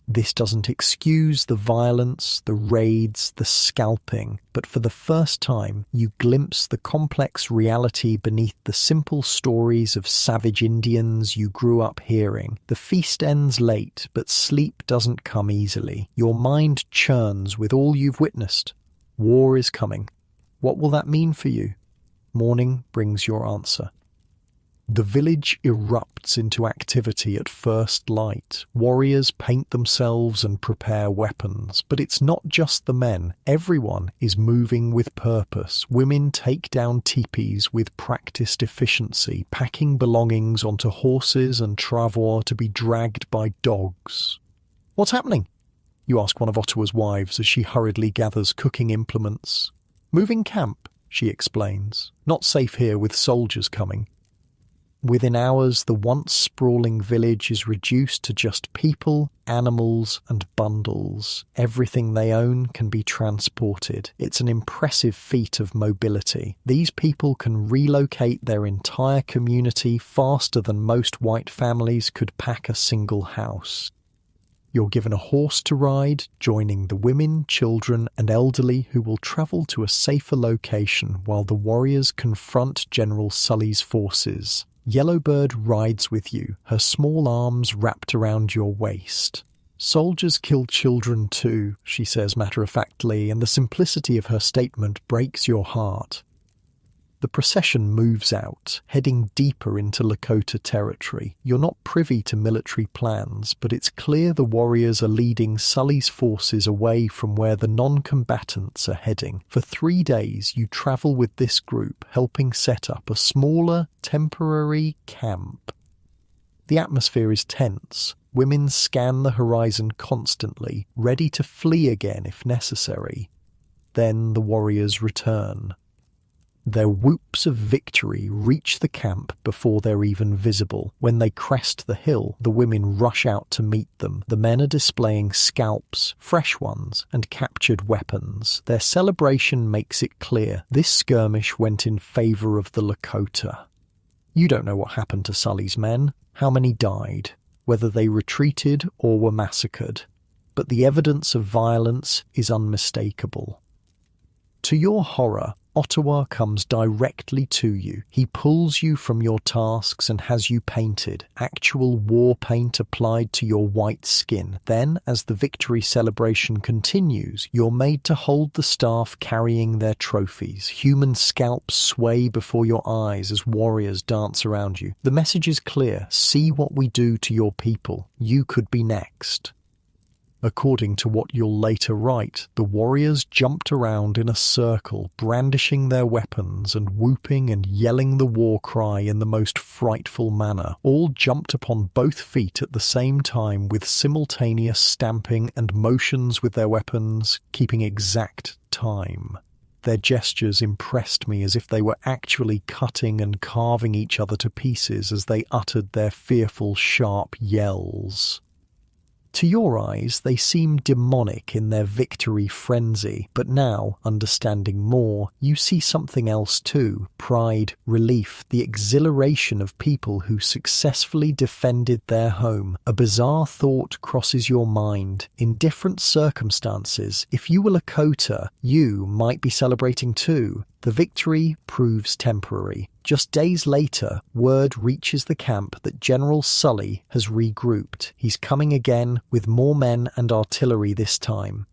Speaker 1: This doesn't excuse the violence, the raids, the scalping, but for the first time you glimpse the complex reality beneath the simple stories of savage Indians you grew up hearing. The feast ends late, but sleep doesn't come easily. Your mind churns with all you've witnessed. War is coming. What will that mean for you? Morning brings your answer. The village erupts into activity at first light. Warriors paint themselves and prepare weapons. But it's not just the men. Everyone is moving with purpose. Women take down teepees with practiced efficiency, packing belongings onto horses and travois to be dragged by dogs. What's happening? You ask one of Ottawa's wives as she hurriedly gathers cooking implements. Moving camp, she explains. Not safe here with soldiers coming. Within hours, the once sprawling village is reduced to just people, animals, and bundles. Everything they own can be transported. It's an impressive feat of mobility. These people can relocate their entire community faster than most white families could pack a single house. You're given a horse to ride, joining the women, children, and elderly who will travel to a safer location while the warriors confront General Sully's forces. Yellowbird rides with you, her small arms wrapped around your waist. Soldiers kill children too, she says matter-of-factly, and the simplicity of her statement breaks your heart. The procession moves out, heading deeper into Lakota territory. You're not privy to military plans, but it's clear the warriors are leading Sully's forces away from where the non-combatants are heading. For 3 days, you travel with this group, helping set up a smaller, temporary camp. The atmosphere is tense. Women scan the horizon constantly, ready to flee again if necessary. Then the warriors return. Their whoops of victory reach the camp before they're even visible. When they crest the hill, the women rush out to meet them. The men are displaying scalps, fresh ones, and captured weapons. Their celebration makes it clear this skirmish went in favor of the Lakota. You don't know what happened to Sully's men, how many died, whether they retreated or were massacred. But the evidence of violence is unmistakable. To your horror, Ottawa comes directly to you. He pulls you from your tasks and has you painted, actual war paint applied to your white skin. Then, as the victory celebration continues, you're made to hold the staff carrying their trophies. Human scalps sway before your eyes as warriors dance around you. The message is clear. See what we do to your people. You could be next. According to what you'll later write, the warriors jumped around in a circle, brandishing their weapons and whooping and yelling the war cry in the most frightful manner. All jumped upon both feet at the same time with simultaneous stamping and motions with their weapons, keeping exact time. Their gestures impressed me as if they were actually cutting and carving each other to pieces as they uttered their fearful, sharp yells. To your eyes, they seem demonic in their victory frenzy, but now, understanding more, you see something else too. Pride, relief, the exhilaration of people who successfully defended their home. A bizarre thought crosses your mind. In different circumstances, if you were Lakota, you might be celebrating too. The victory proves temporary. Just days later, word reaches the camp that General Sully has regrouped. He's coming again with more men and artillery this time.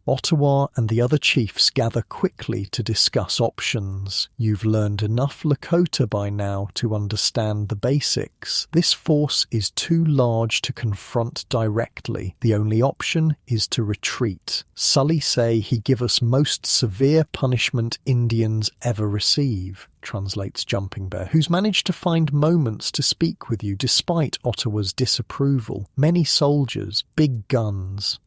Speaker 1: Ottawa and the other chiefs gather quickly to discuss options. You've learned enough Lakota by now to understand the basics. This force is too large to confront directly. The only option is to retreat. Sully say he give us most severe punishment Indians ever receive, translates Jumping Bear, who's managed to find moments to speak with you despite Ottawa's disapproval. Many soldiers, big guns.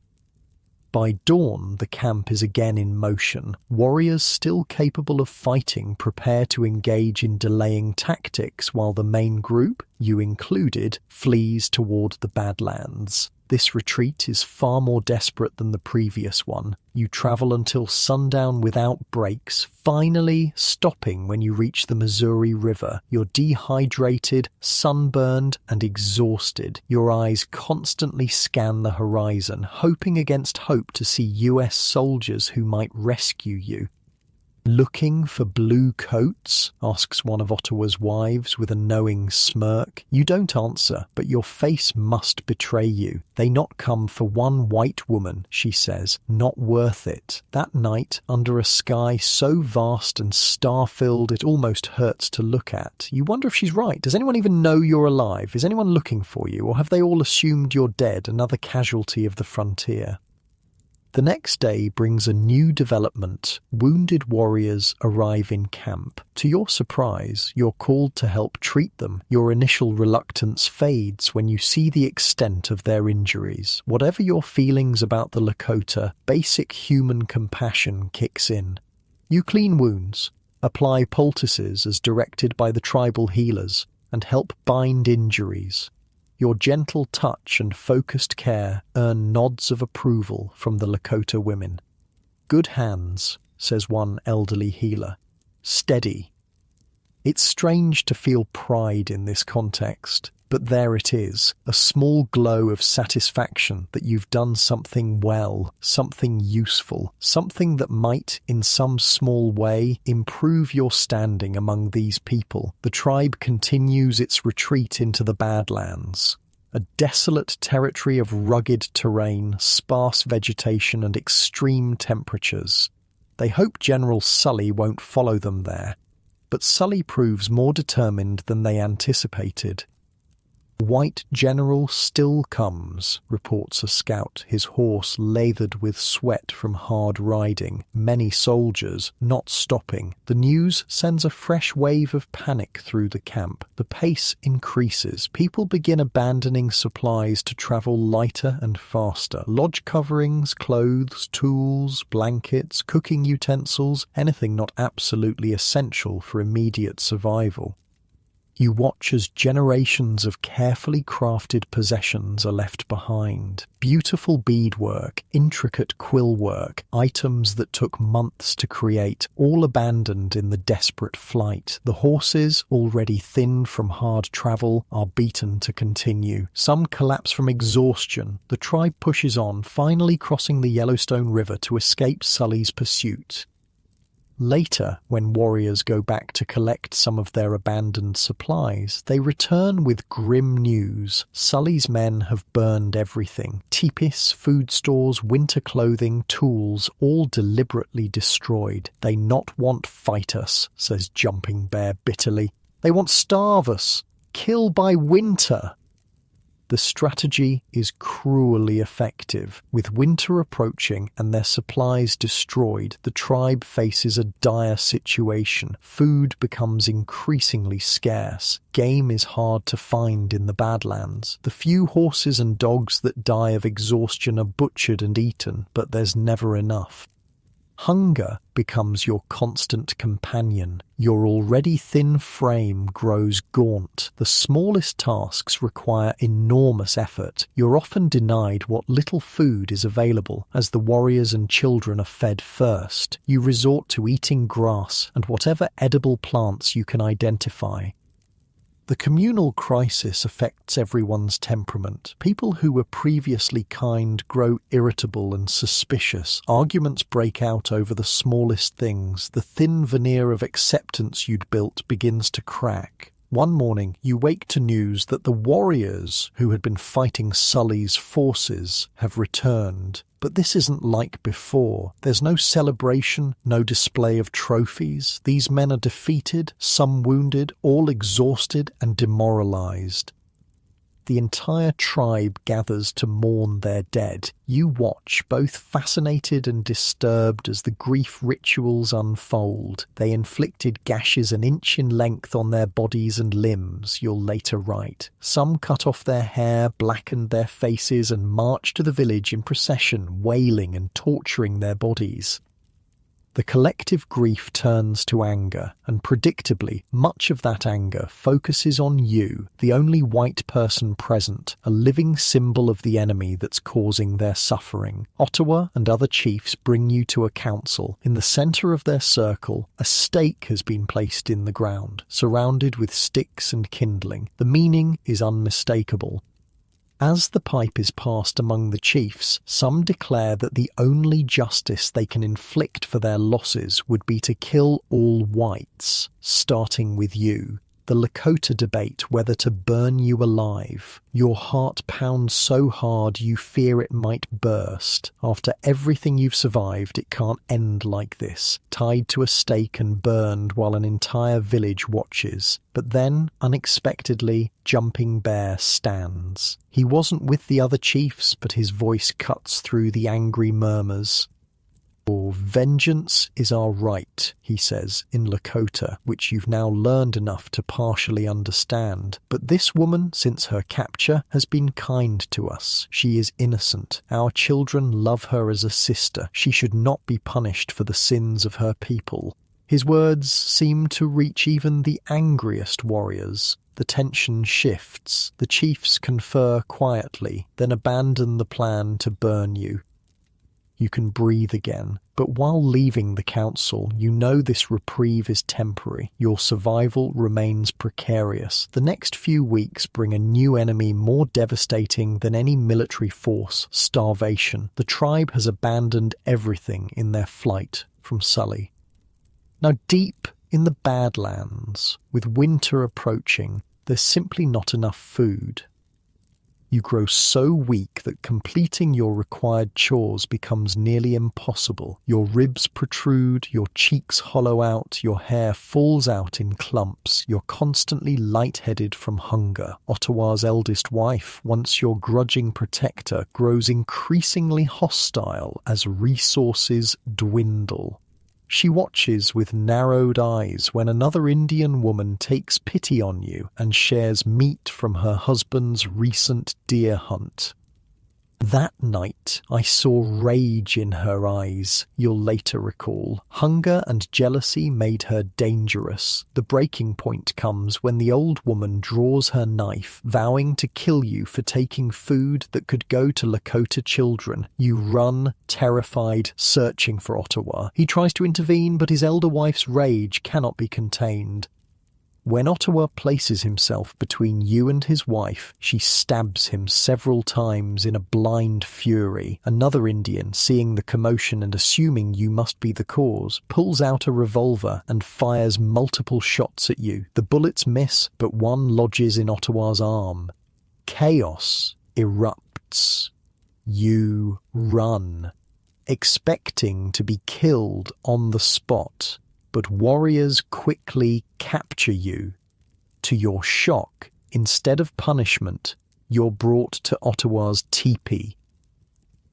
Speaker 1: By dawn, the camp is again in motion. Warriors still capable of fighting prepare to engage in delaying tactics while the main group, you included, flees toward the Badlands. This retreat is far more desperate than the previous one. You travel until sundown without breaks, finally stopping when you reach the Missouri River. You're dehydrated, sunburned, and exhausted. Your eyes constantly scan the horizon, hoping against hope to see US soldiers who might rescue you. "Looking for blue coats?" asks one of Ottawa's wives with a knowing smirk. You don't answer, but your face must betray you. "They not come for one white woman," she says. "Not worth it." That night, under a sky so vast and star-filled it almost hurts to look at, you wonder if she's right. Does anyone even know you're alive? Is anyone looking for you? Or have they all assumed you're dead, another casualty of the frontier? The next day brings a new development. Wounded warriors arrive in camp. To your surprise, you're called to help treat them. Your initial reluctance fades when you see the extent of their injuries. Whatever your feelings about the Lakota, basic human compassion kicks in. You clean wounds, apply poultices as directed by the tribal healers, and help bind injuries. Your gentle touch and focused care earn nods of approval from the Lakota women. "Good hands," says one elderly healer. "Steady." It's strange to feel pride in this context, but there it is, a small glow of satisfaction that you've done something well, something useful, something that might, in some small way, improve your standing among these people. The tribe continues its retreat into the Badlands, a desolate territory of rugged terrain, sparse vegetation, and extreme temperatures. They hope General Sully won't follow them there, but Sully proves more determined than they anticipated. "White General still comes," reports a scout, his horse lathered with sweat from hard riding, many soldiers not stopping. The news sends a fresh wave of panic through the camp. The pace increases. People begin abandoning supplies to travel lighter and faster. Lodge coverings, clothes, tools, blankets, cooking utensils, anything not absolutely essential for immediate survival. You watch as generations of carefully crafted possessions are left behind. Beautiful beadwork, intricate quill work, items that took months to create, all abandoned in the desperate flight. The horses, already thin from hard travel, are beaten to continue. Some collapse from exhaustion. The tribe pushes on, finally crossing the Yellowstone River to escape Sully's pursuit. Later, when warriors go back to collect some of their abandoned supplies, they return with grim news. Sully's men have burned everything. Teepees, food stores, winter clothing, tools, all deliberately destroyed. "They not want fight us," says Jumping Bear bitterly. "They want starve us, kill by winter." The strategy is cruelly effective. With winter approaching and their supplies destroyed, the tribe faces a dire situation. Food becomes increasingly scarce. Game is hard to find in the Badlands. The few horses and dogs that die of exhaustion are butchered and eaten, but there's never enough. Hunger becomes your constant companion. Your already thin frame grows gaunt. The smallest tasks require enormous effort. You're often denied what little food is available, as the warriors and children are fed first. You resort to eating grass and whatever edible plants you can identify. The communal crisis affects everyone's temperament. People who were previously kind grow irritable and suspicious. Arguments break out over the smallest things. The thin veneer of acceptance you'd built begins to crack. One morning, you wake to news that the warriors who had been fighting Sully's forces have returned. But this isn't like before. There's no celebration, no display of trophies. These men are defeated, some wounded, all exhausted and demoralized. The entire tribe gathers to mourn their dead. You watch, both fascinated and disturbed, as the grief rituals unfold. They inflicted gashes an inch in length on their bodies and limbs, you'll later write. Some cut off their hair, blackened their faces, and marched to the village in procession, wailing and torturing their bodies. The collective grief turns to anger, and predictably, much of that anger focuses on you, the only white person present, a living symbol of the enemy that's causing their suffering. Ottawa and other chiefs bring you to a council. In the centre of their circle, a stake has been placed in the ground, surrounded with sticks and kindling. The meaning is unmistakable. As the pipe is passed among the chiefs, some declare that the only justice they can inflict for their losses would be to kill all whites, starting with you. The Lakota debate whether to burn you alive. Your heart pounds so hard you fear it might burst. After everything you've survived, it can't end like this, tied to a stake and burned while an entire village watches. But then, unexpectedly, Jumping Bear stands. He wasn't with the other chiefs, but his voice cuts through the angry murmurs. Vengeance is our right, he says, in Lakota, which you've now learned enough to partially understand. But this woman, since her capture, has been kind to us. She is innocent. Our children love her as a sister. She should not be punished for the sins of her people. His words seem to reach even the angriest warriors. The tension shifts. The chiefs confer quietly, then abandon the plan to burn you. You can breathe again. But while leaving the council, you know this reprieve is temporary. Your survival remains precarious. The next few weeks bring a new enemy more devastating than any military force: starvation. The tribe has abandoned everything in their flight from Sully. Now, deep in the Badlands, with winter approaching, there's simply not enough food. You grow so weak that completing your required chores becomes nearly impossible. Your ribs protrude, your cheeks hollow out, your hair falls out in clumps. You're constantly lightheaded from hunger. Ottawa's eldest wife, once your grudging protector, grows increasingly hostile as resources dwindle. She watches with narrowed eyes when another Indian woman takes pity on you and shares meat from her husband's recent deer hunt. That night, I saw rage in her eyes, you'll later recall. Hunger and jealousy made her dangerous. The breaking point comes when the old woman draws her knife, vowing to kill you for taking food that could go to Lakota children. You run, terrified, searching for Ottawa. He tries to intervene, but his elder wife's rage cannot be contained. When Ottawa places himself between you and his wife, she stabs him several times in a blind fury. Another Indian, seeing the commotion and assuming you must be the cause, pulls out a revolver and fires multiple shots at you. The bullets miss, but one lodges in Ottawa's arm. Chaos erupts. You run, expecting to be killed on the spot. But warriors quickly capture you. To your shock, instead of punishment, you're brought to Ottawa's teepee.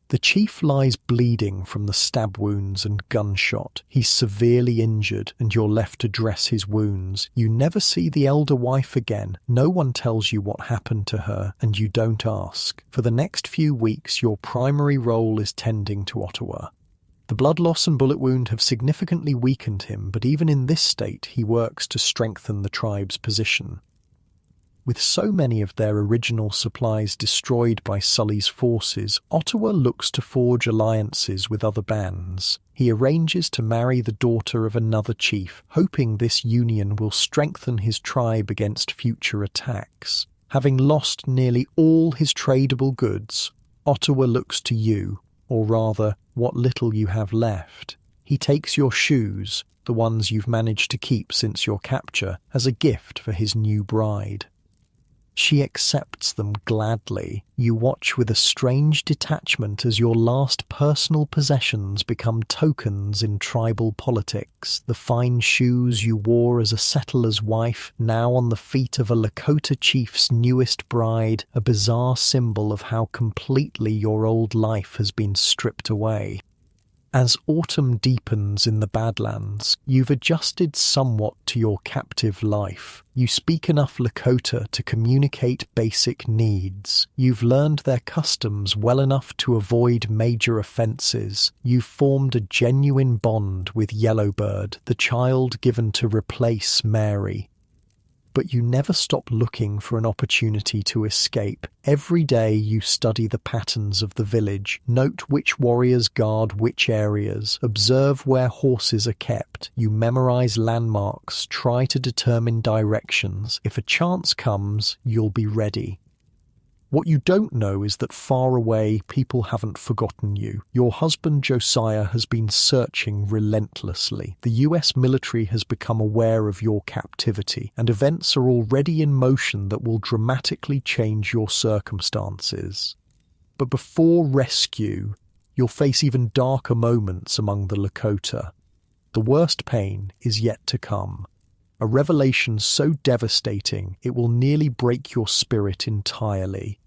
Speaker 1: The chief lies bleeding from the stab wounds and gunshot. He's severely injured, and you're left to dress his wounds. You never see the elder wife again. No one tells you what happened to her, and you don't ask. For the next few weeks, your primary role is tending to Ottawa. The blood loss and bullet wound have significantly weakened him, but even in this state he works to strengthen the tribe's position. With so many of their original supplies destroyed by Sully's forces, Ottawa looks to forge alliances with other bands. He arranges to marry the daughter of another chief, hoping this union will strengthen his tribe against future attacks. Having lost nearly all his tradable goods, Ottawa looks to you, or rather, what little you have left. He takes your shoes, the ones you've managed to keep since your capture, as a gift for his new bride. She accepts them gladly. You watch with a strange detachment as your last personal possessions become tokens in tribal politics. The fine shoes you wore as a settler's wife, now on the feet of a Lakota chief's newest bride, a bizarre symbol of how completely your old life has been stripped away. As autumn deepens in the Badlands, you've adjusted somewhat to your captive life. You speak enough Lakota to communicate basic needs. You've learned their customs well enough to avoid major offences. You've formed a genuine bond with Yellowbird, the child given to replace Mary. But you never stop looking for an opportunity to escape. Every day you study the patterns of the village, note which warriors guard which areas, observe where horses are kept. You memorize landmarks, try to determine directions. If a chance comes, you'll be ready. What you don't know is that far away, people haven't forgotten you. Your husband Josiah has been searching relentlessly. The US military has become aware of your captivity, and events are already in motion that will dramatically change your circumstances. But before rescue, you'll face even darker moments among the Lakota. The worst pain is yet to come. A revelation so devastating it will nearly break your spirit entirely.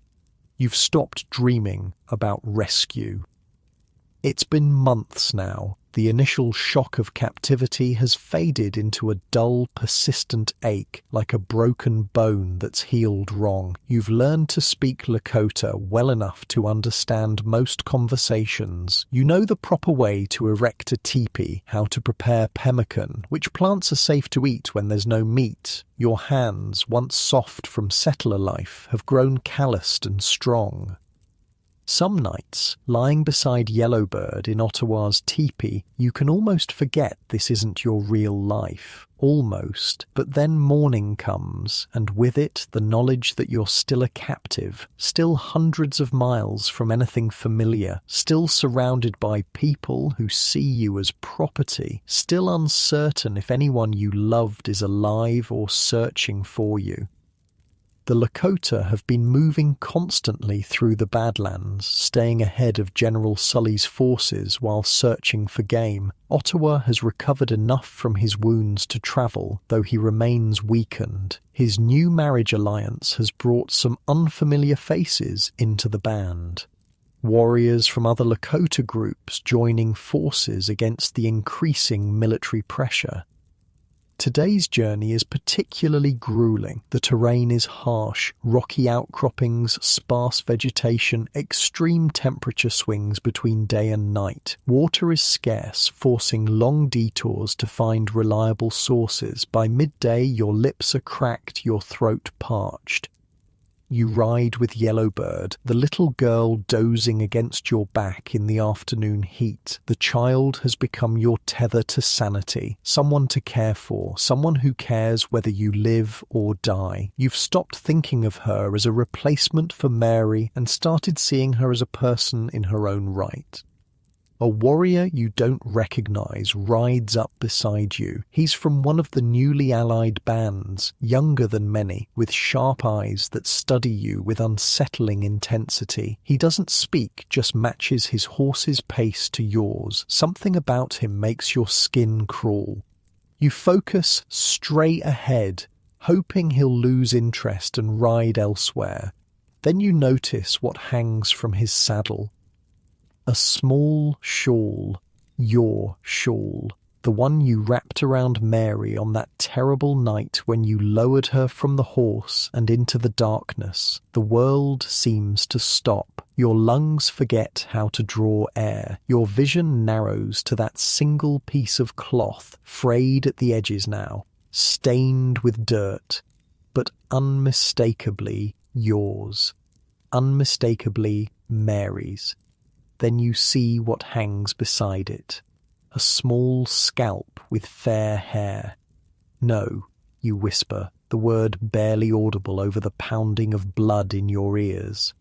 Speaker 1: You've stopped dreaming about rescue. It's been months now. The initial shock of captivity has faded into a dull, persistent ache, like a broken bone that's healed wrong. You've learned to speak Lakota well enough to understand most conversations. You know the proper way to erect a teepee, how to prepare pemmican, which plants are safe to eat when there's no meat. Your hands, once soft from settler life, have grown calloused and strong. Some nights, lying beside Yellowbird in Ottawa's teepee, you can almost forget this isn't your real life. Almost. But then morning comes, and with it the knowledge that you're still a captive, still hundreds of miles from anything familiar, still surrounded by people who see you as property, still uncertain if anyone you loved is alive or searching for you. The Lakota have been moving constantly through the Badlands, staying ahead of General Sully's forces while searching for game. Ottawa has recovered enough from his wounds to travel, though he remains weakened. His new marriage alliance has brought some unfamiliar faces into the band. Warriors from other Lakota groups joining forces against the increasing military pressure. Today's journey is particularly grueling. The terrain is harsh, rocky outcroppings, sparse vegetation, extreme temperature swings between day and night. Water is scarce, forcing long detours to find reliable sources. By midday, your lips are cracked, your throat parched. You ride with Yellowbird, the little girl dozing against your back in the afternoon heat. The child has become your tether to sanity, someone to care for, someone who cares whether you live or die. You've stopped thinking of her as a replacement for Mary and started seeing her as a person in her own right. A warrior you don't recognize rides up beside you. He's from one of the newly allied bands, younger than many, with sharp eyes that study you with unsettling intensity. He doesn't speak, just matches his horse's pace to yours. Something about him makes your skin crawl. You focus straight ahead, hoping he'll lose interest and ride elsewhere. Then you notice what hangs from his saddle. A small shawl, your shawl, the one you wrapped around Mary on that terrible night when you lowered her from the horse and into the darkness. The world seems to stop. Your lungs forget how to draw air. Your vision narrows to that single piece of cloth, frayed at the edges now, stained with dirt, but unmistakably yours, unmistakably Mary's. Then you see what hangs beside it. A small scalp with fair hair. No, you whisper, the word barely audible over the pounding of blood in your ears.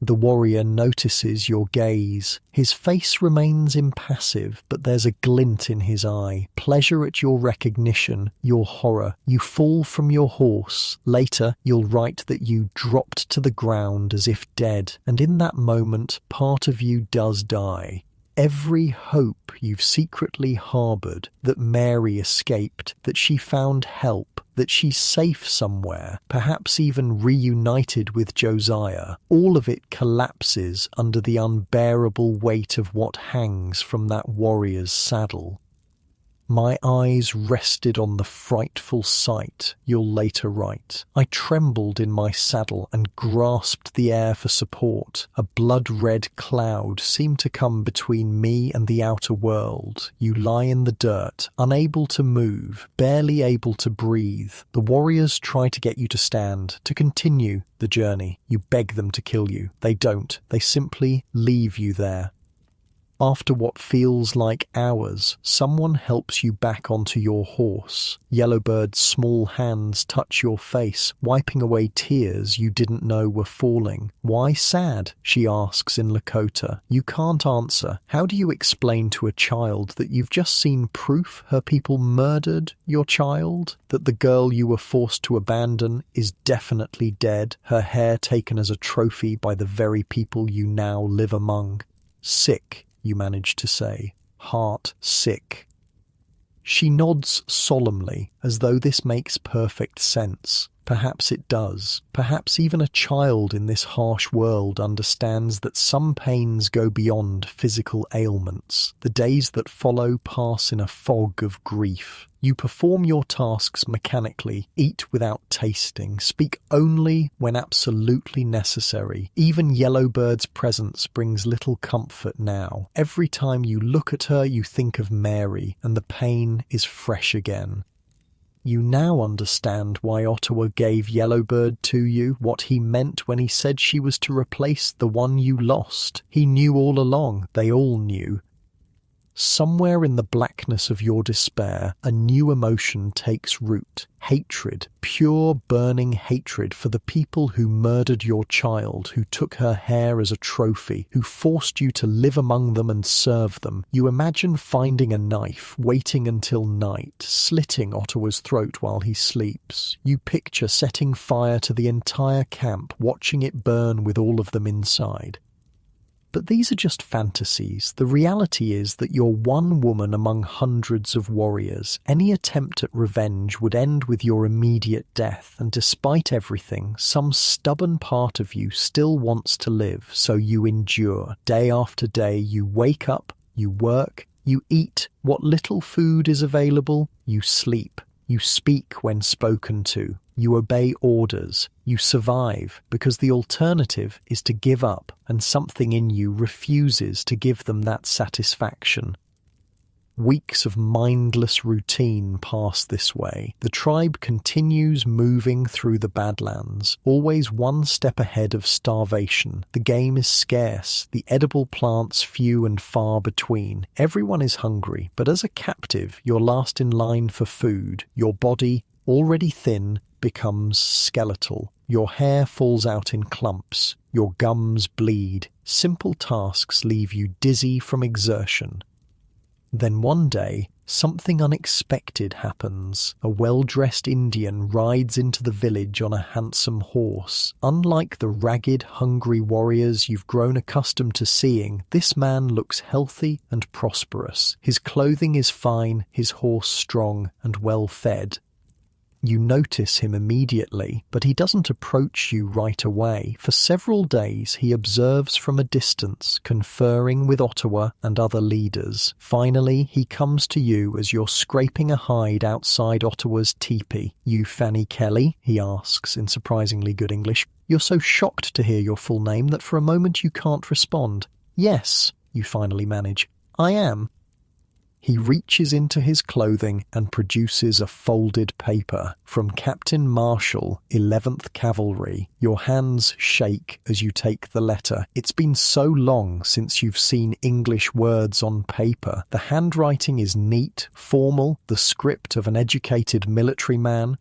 Speaker 1: The warrior notices your gaze. His face remains impassive, but there's a glint in his eye. Pleasure at your recognition, your horror. You fall from your horse. Later, you'll write that you dropped to the ground as if dead, and in that moment, part of you does die. Every hope you've secretly harboured, that Mary escaped, that she found help, that she's safe somewhere, perhaps even reunited with Josiah, all of it collapses under the unbearable weight of what hangs from that warrior's saddle. My eyes rested on the frightful sight, you'll later write. I trembled in my saddle and grasped the air for support. A blood-red cloud seemed to come between me and the outer world. You lie in the dirt, unable to move, barely able to breathe. The warriors try to get you to stand, to continue the journey. You beg them to kill you. They don't. They simply leave you there. After what feels like hours, someone helps you back onto your horse. Yellowbird's small hands touch your face, wiping away tears you didn't know were falling. "Why sad?" she asks in Lakota. You can't answer. How do you explain to a child that you've just seen proof her people murdered your child? That the girl you were forced to abandon is definitely dead, her hair taken as a trophy by the very people you now live among? Sick, you manage to say. Heart sick. She nods solemnly, as though this makes perfect sense. Perhaps it does. Perhaps even a child in this harsh world understands that some pains go beyond physical ailments. The days that follow pass in a fog of grief. You perform your tasks mechanically, eat without tasting, speak only when absolutely necessary. Even Yellowbird's presence brings little comfort now. Every time you look at her, you think of Mary, and the pain is fresh again. You now understand why Ottawa gave Yellowbird to you, what he meant when he said she was to replace the one you lost. He knew all along. They all knew. Somewhere in the blackness of your despair, a new emotion takes root. Hatred, pure burning hatred for the people who murdered your child, who took her hair as a trophy, who forced you to live among them and serve them. You imagine finding a knife, waiting until night, slitting Ottawa's throat while he sleeps. You picture setting fire to the entire camp, watching it burn with all of them inside. But these are just fantasies. The reality is that you're one woman among hundreds of warriors. Any attempt at revenge would end with your immediate death, and despite everything, some stubborn part of you still wants to live, so you endure. Day after day, you wake up, you work, you eat what little food is available, you sleep. You speak when spoken to. You obey orders. You survive because the alternative is to give up, and something in you refuses to give them that satisfaction. Weeks of mindless routine pass this way. The tribe continues moving through the Badlands, always one step ahead of starvation. The game is scarce, the edible plants few and far between. Everyone is hungry, but as a captive, you're last in line for food. Your body, already thin, becomes skeletal. Your hair falls out in clumps. Your gums bleed. Simple tasks leave you dizzy from exertion. Then one day, something unexpected happens. A well-dressed Indian rides into the village on a handsome horse. Unlike the ragged, hungry warriors you've grown accustomed to seeing, this man looks healthy and prosperous. His clothing is fine, his horse strong and well-fed. You notice him immediately, but he doesn't approach you right away. For several days he observes from a distance, conferring with Ottawa and other leaders. Finally, he comes to you as you're scraping a hide outside Ottawa's teepee. "You Fanny Kelly?" he asks in surprisingly good English. You're so shocked to hear your full name that for a moment you can't respond. "Yes," you finally manage. "I am." He reaches into his clothing and produces a folded paper. From Captain Marshall, 11th Cavalry. Your hands shake as you take the letter. It's been so long since you've seen English words on paper. The handwriting is neat, formal, the script of an educated military man.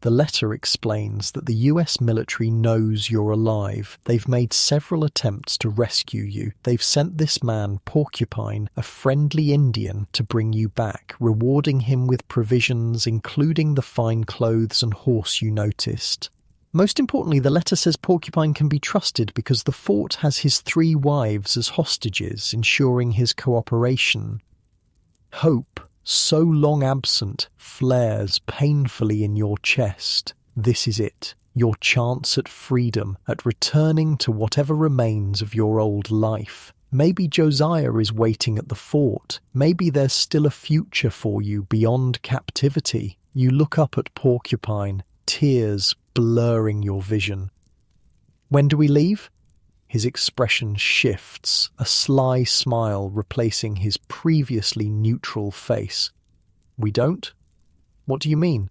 Speaker 1: The letter explains that the US military knows you're alive. They've made several attempts to rescue you. They've sent this man, Porcupine, a friendly Indian, to bring you back, rewarding him with provisions, including the fine clothes and horse you noticed. Most importantly, the letter says Porcupine can be trusted because the fort has his 3 wives as hostages, ensuring his cooperation. Hope, so long absent, flares painfully in your chest. This is it, your chance at freedom, at returning to whatever remains of your old life. Maybe Josiah is waiting at the fort. Maybe there's still a future for you beyond captivity. You look up at Porcupine, tears blurring your vision. When do we leave? His expression shifts, a sly smile replacing his previously neutral face. We don't? What do you mean?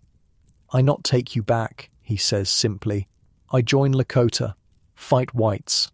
Speaker 1: I not take you back, he says simply. I join Lakota, fight whites.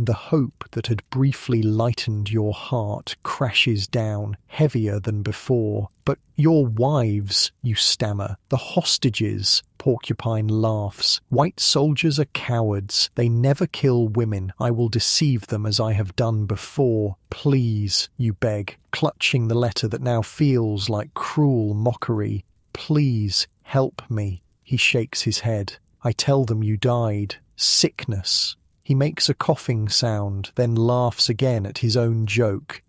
Speaker 1: The hope that had briefly lightened your heart crashes down, heavier than before. But your wives, you stammer. The hostages, Porcupine laughs. White soldiers are cowards. They never kill women. I will deceive them as I have done before. Please, you beg, clutching the letter that now feels like cruel mockery. Please, help me. He shakes his head. I tell them you died. Sickness. He makes a coughing sound, then laughs again at his own joke.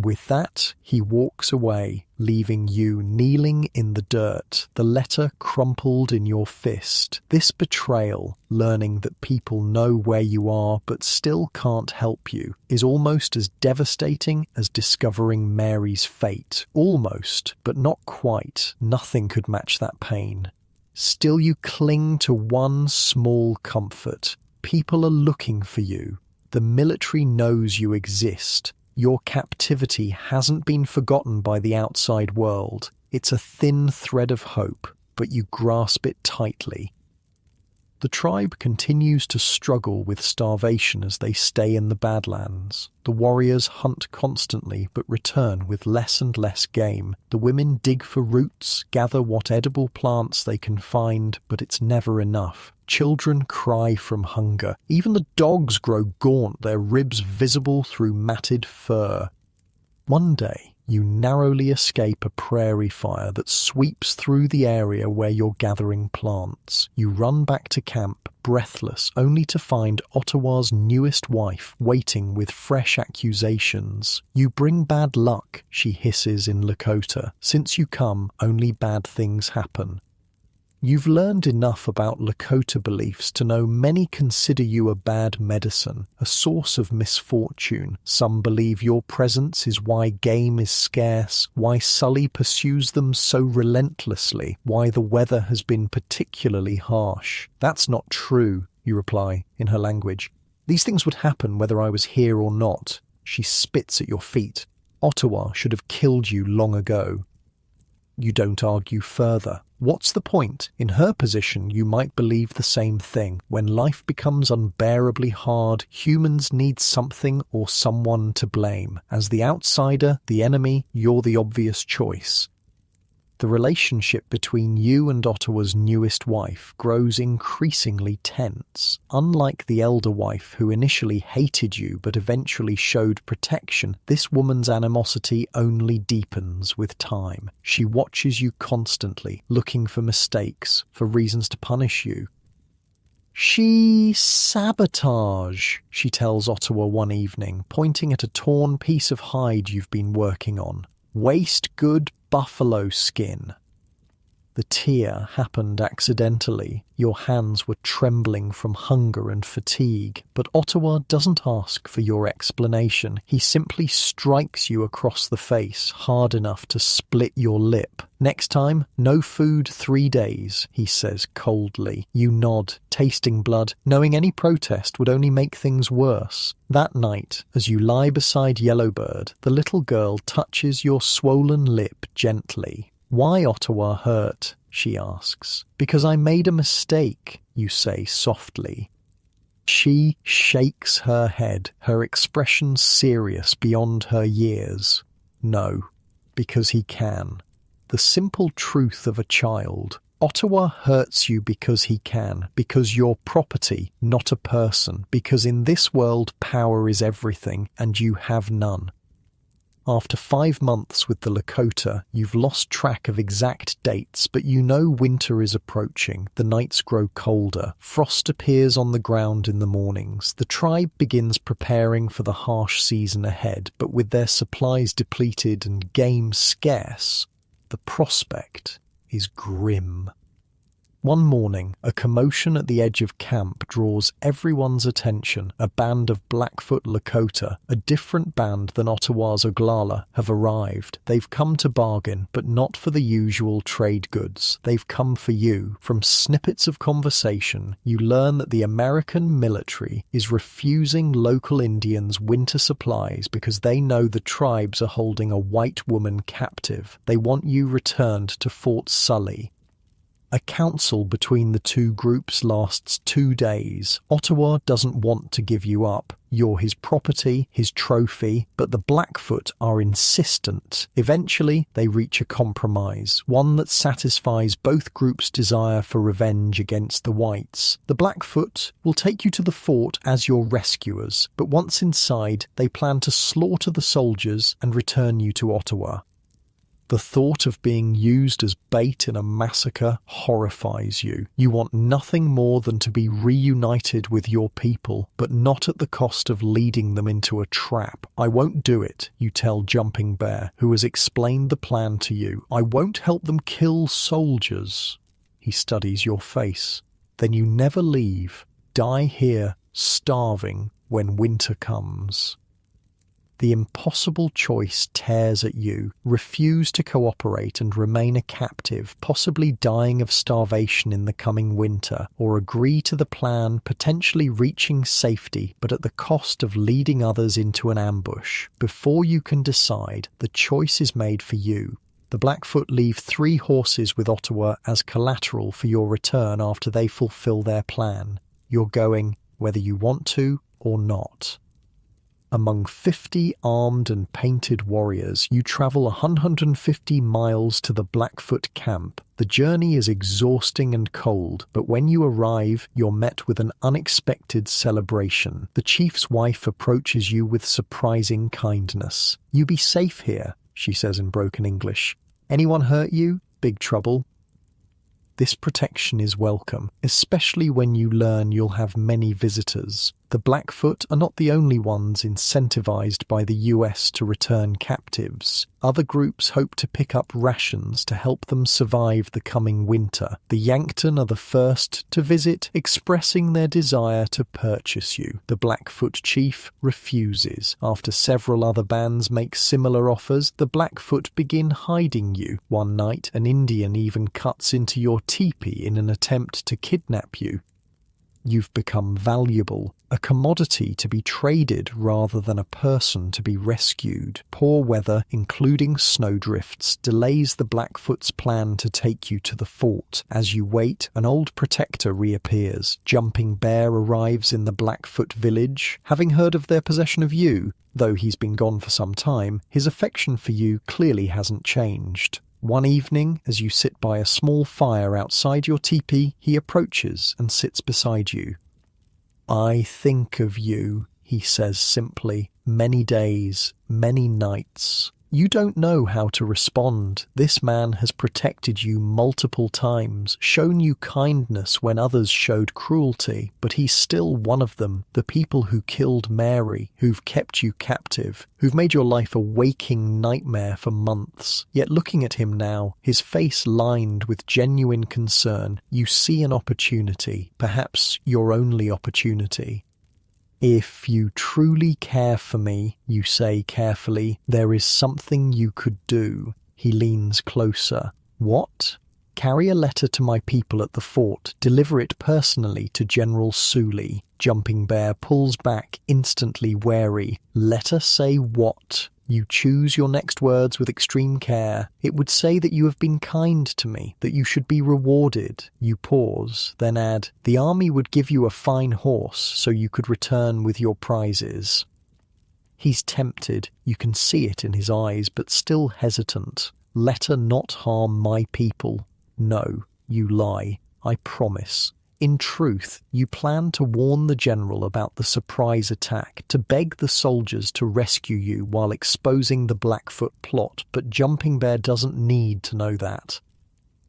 Speaker 1: With that, he walks away, leaving you kneeling in the dirt, the letter crumpled in your fist. This betrayal, learning that people know where you are but still can't help you, is almost as devastating as discovering Mary's fate. Almost, but not quite. Nothing could match that pain. Still you cling to one small comfort. People are looking for you. The military knows you exist. Your captivity hasn't been forgotten by the outside world. It's a thin thread of hope, but you grasp it tightly. The tribe continues to struggle with starvation as they stay in the Badlands. The warriors hunt constantly but return with less and less game. The women dig for roots, gather what edible plants they can find, but it's never enough. Children cry from hunger. Even the dogs grow gaunt, their ribs visible through matted fur. One day, you narrowly escape a prairie fire that sweeps through the area where you're gathering plants. You run back to camp, breathless, only to find Ottawa's newest wife waiting with fresh accusations. You bring bad luck, she hisses in Lakota. Since you come, only bad things happen. You've learned enough about Lakota beliefs to know many consider you a bad medicine, a source of misfortune. Some believe your presence is why game is scarce, why Sully pursues them so relentlessly, why the weather has been particularly harsh. That's not true, you reply, in her language. These things would happen whether I was here or not. She spits at your feet. Ottawa should have killed you long ago. You don't argue further. What's the point? In her position, you might believe the same thing. When life becomes unbearably hard, humans need something or someone to blame. As the outsider, the enemy, you're the obvious choice. The relationship between you and Ottawa's newest wife grows increasingly tense. Unlike the elder wife who initially hated you but eventually showed protection, this woman's animosity only deepens with time. She watches you constantly, looking for mistakes, for reasons to punish you. She sabotage, she tells Ottawa one evening, pointing at a torn piece of hide you've been working on. Waste good buffalo skin. The tear happened accidentally. Your hands were trembling from hunger and fatigue. But Ottawa doesn't ask for your explanation. He simply strikes you across the face, hard enough to split your lip. Next time, no food 3 days, he says coldly. You nod, tasting blood, knowing any protest would only make things worse. That night, as you lie beside Yellowbird, the little girl touches your swollen lip gently. Why Ottawa hurt? She asks. Because I made a mistake, you say softly. She shakes her head, her expression serious beyond her years. No, because he can. The simple truth of a child. Ottawa hurts you because he can, because you're property, not a person, because in this world power is everything and you have none. After 5 months with the Lakota, you've lost track of exact dates, but you know winter is approaching, the nights grow colder, frost appears on the ground in the mornings, the tribe begins preparing for the harsh season ahead, but with their supplies depleted and game scarce, the prospect is grim. One morning, a commotion at the edge of camp draws everyone's attention. A band of Blackfoot Lakota, a different band than Ottawa's Oglala, have arrived. They've come to bargain, but not for the usual trade goods. They've come for you. From snippets of conversation, you learn that the American military is refusing local Indians winter supplies because they know the tribes are holding a white woman captive. They want you returned to Fort Sully. A council between the two groups lasts 2 days. Ottawa doesn't want to give you up. You're his property, his trophy, but the Blackfoot are insistent. Eventually, they reach a compromise, one that satisfies both groups' desire for revenge against the whites. The Blackfoot will take you to the fort as your rescuers, but once inside, they plan to slaughter the soldiers and return you to Ottawa. The thought of being used as bait in a massacre horrifies you. You want nothing more than to be reunited with your people, but not at the cost of leading them into a trap. I won't do it, you tell Jumping Bear, who has explained the plan to you. I won't help them kill soldiers. He studies your face. Then you never leave. Die here, starving, when winter comes. The impossible choice tears at you. Refuse to cooperate and remain a captive, possibly dying of starvation in the coming winter, or agree to the plan, potentially reaching safety, but at the cost of leading others into an ambush. Before you can decide, the choice is made for you. The Blackfoot leave 3 horses with Ottawa as collateral for your return after they fulfill their plan. You're going, whether you want to or not. Among 50 armed and painted warriors, you travel 150 miles to the Blackfoot camp. The journey is exhausting and cold, but when you arrive, you're met with an unexpected celebration. The chief's wife approaches you with surprising kindness. "You be safe here," she says in broken English. "Anyone hurt you? Big trouble." This protection is welcome, especially when you learn you'll have many visitors. The Blackfoot are not the only ones incentivized by the US to return captives. Other groups hope to pick up rations to help them survive the coming winter. The Yankton are the first to visit, expressing their desire to purchase you. The Blackfoot chief refuses. After several other bands make similar offers, the Blackfoot begin hiding you. One night, an Indian even cuts into your teepee in an attempt to kidnap you. You've become valuable, a commodity to be traded rather than a person to be rescued. Poor weather, including snowdrifts, delays the Blackfoot's plan to take you to the fort. As you wait, an old protector reappears. Jumping Bear arrives in the Blackfoot village. Having heard of their possession of you, though he's been gone for some time, his affection for you clearly hasn't changed. One evening, as you sit by a small fire outside your teepee, he approaches and sits beside you. "I think of you," he says simply, "many days, many nights." You don't know how to respond. This man has protected you multiple times, shown you kindness when others showed cruelty, but he's still one of them, the people who killed Mary, who've kept you captive, who've made your life a waking nightmare for months. Yet looking at him now, his face lined with genuine concern, you see an opportunity, perhaps your only opportunity. "If you truly care for me," you say carefully, "there is something you could do." He leans closer. "What?" "Carry a letter to my people at the fort. Deliver it personally to General Sully." Jumping Bear pulls back, instantly wary. "Letter say what?" You choose your next words with extreme care. "It would say that you have been kind to me, that you should be rewarded." You pause, then add, "The army would give you a fine horse so you could return with your prizes." He's tempted. You can see it in his eyes, but still hesitant. "Letter not harm my people." "No." you lie. I promise. In truth, you plan to warn the general about the surprise attack, to beg the soldiers to rescue you while exposing the Blackfoot plot, but Jumping Bear doesn't need to know that.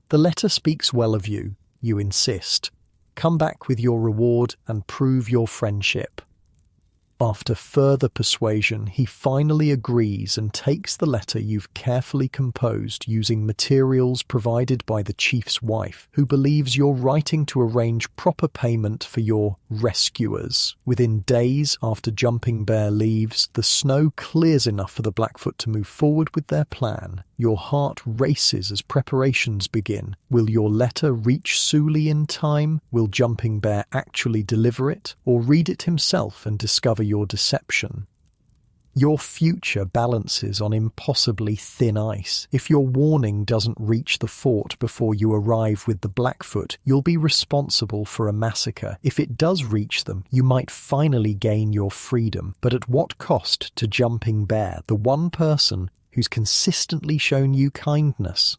Speaker 1: The letter speaks well of you, you insist. Come back with your reward and prove your friendship. After further persuasion, he finally agrees and takes the letter you've carefully composed using materials provided by the chief's wife, who believes you're writing to arrange proper payment for your rescuers. Within days after Jumping Bear leaves, the snow clears enough for the Blackfoot to move forward with their plan. Your heart races as preparations begin. Will your letter reach Sully in time? Will Jumping Bear actually deliver it, or read it himself and discover your deception? Your future balances on impossibly thin ice. If your warning doesn't reach the fort before you arrive with the Blackfoot, you'll be responsible for a massacre. If it does reach them, you might finally gain your freedom. But at what cost to Jumping Bear, the one person who's consistently shown you kindness?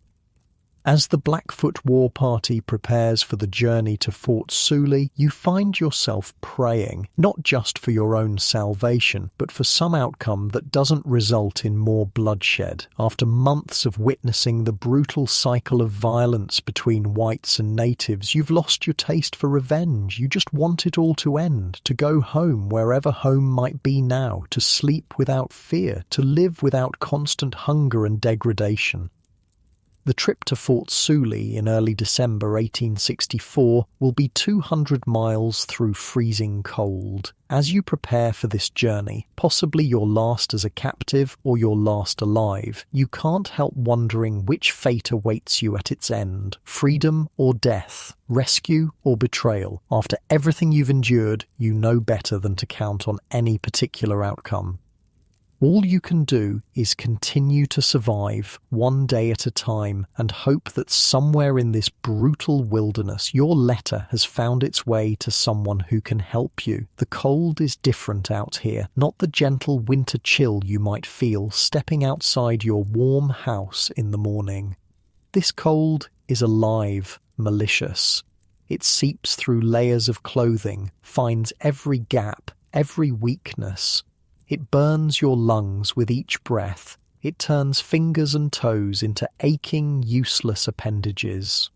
Speaker 1: As the Blackfoot War Party prepares for the journey to Fort Sully, you find yourself praying, not just for your own salvation, but for some outcome that doesn't result in more bloodshed. After months of witnessing the brutal cycle of violence between whites and natives, you've lost your taste for revenge. You just want it all to end, to go home, wherever home might be now, to sleep without fear, to live without constant hunger and degradation. The trip to Fort Sully in early December 1864 will be 200 miles through freezing cold. As you prepare for this journey, possibly your last as a captive or your last alive, you can't help wondering which fate awaits you at its end: freedom or death, rescue or betrayal. After everything you've endured, you know better than to count on any particular outcome. All you can do is continue to survive one day at a time and hope that somewhere in this brutal wilderness your letter has found its way to someone who can help you. The cold is different out here, not the gentle winter chill you might feel stepping outside your warm house in the morning. This cold is alive, malicious. It seeps through layers of clothing, finds every gap, every weakness. It burns your lungs with each breath. It turns fingers and toes into aching, useless appendages.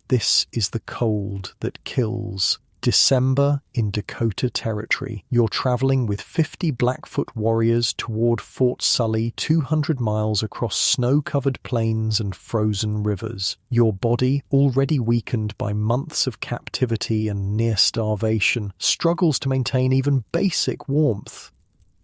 Speaker 1: This is the cold that kills. December in Dakota Territory. You're traveling with 50 Blackfoot warriors toward Fort Sully, 200 miles across snow-covered plains and frozen rivers. Your body, already weakened by months of captivity and near starvation, struggles to maintain even basic warmth.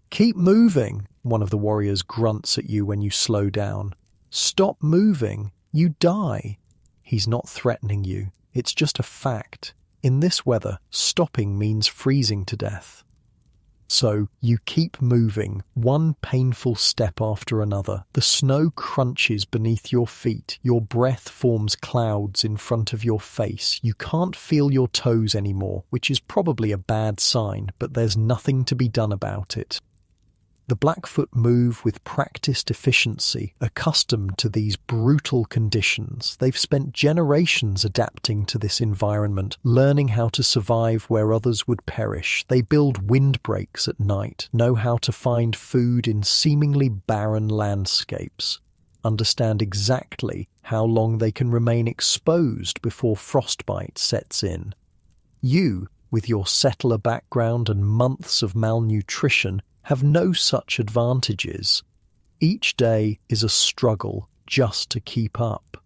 Speaker 1: "Keep moving," one of the warriors grunts at you when you slow down. "Stop moving. You die." He's not threatening you. It's just a fact. In this weather, stopping means freezing to death. So you keep moving, one painful step after another. The snow crunches beneath your feet. Your breath forms clouds in front of your face. You can't feel your toes anymore, which is probably a bad sign, but there's nothing to be done about it. The Blackfoot move with practiced efficiency, accustomed to these brutal conditions. They've spent generations adapting to this environment, learning how to survive where others would perish. They build windbreaks at night, know how to find food in seemingly barren landscapes, understand exactly how long they can remain exposed before frostbite sets in. You, with your settler background and months of malnutrition, have no such advantages. Each day is a struggle just to keep up.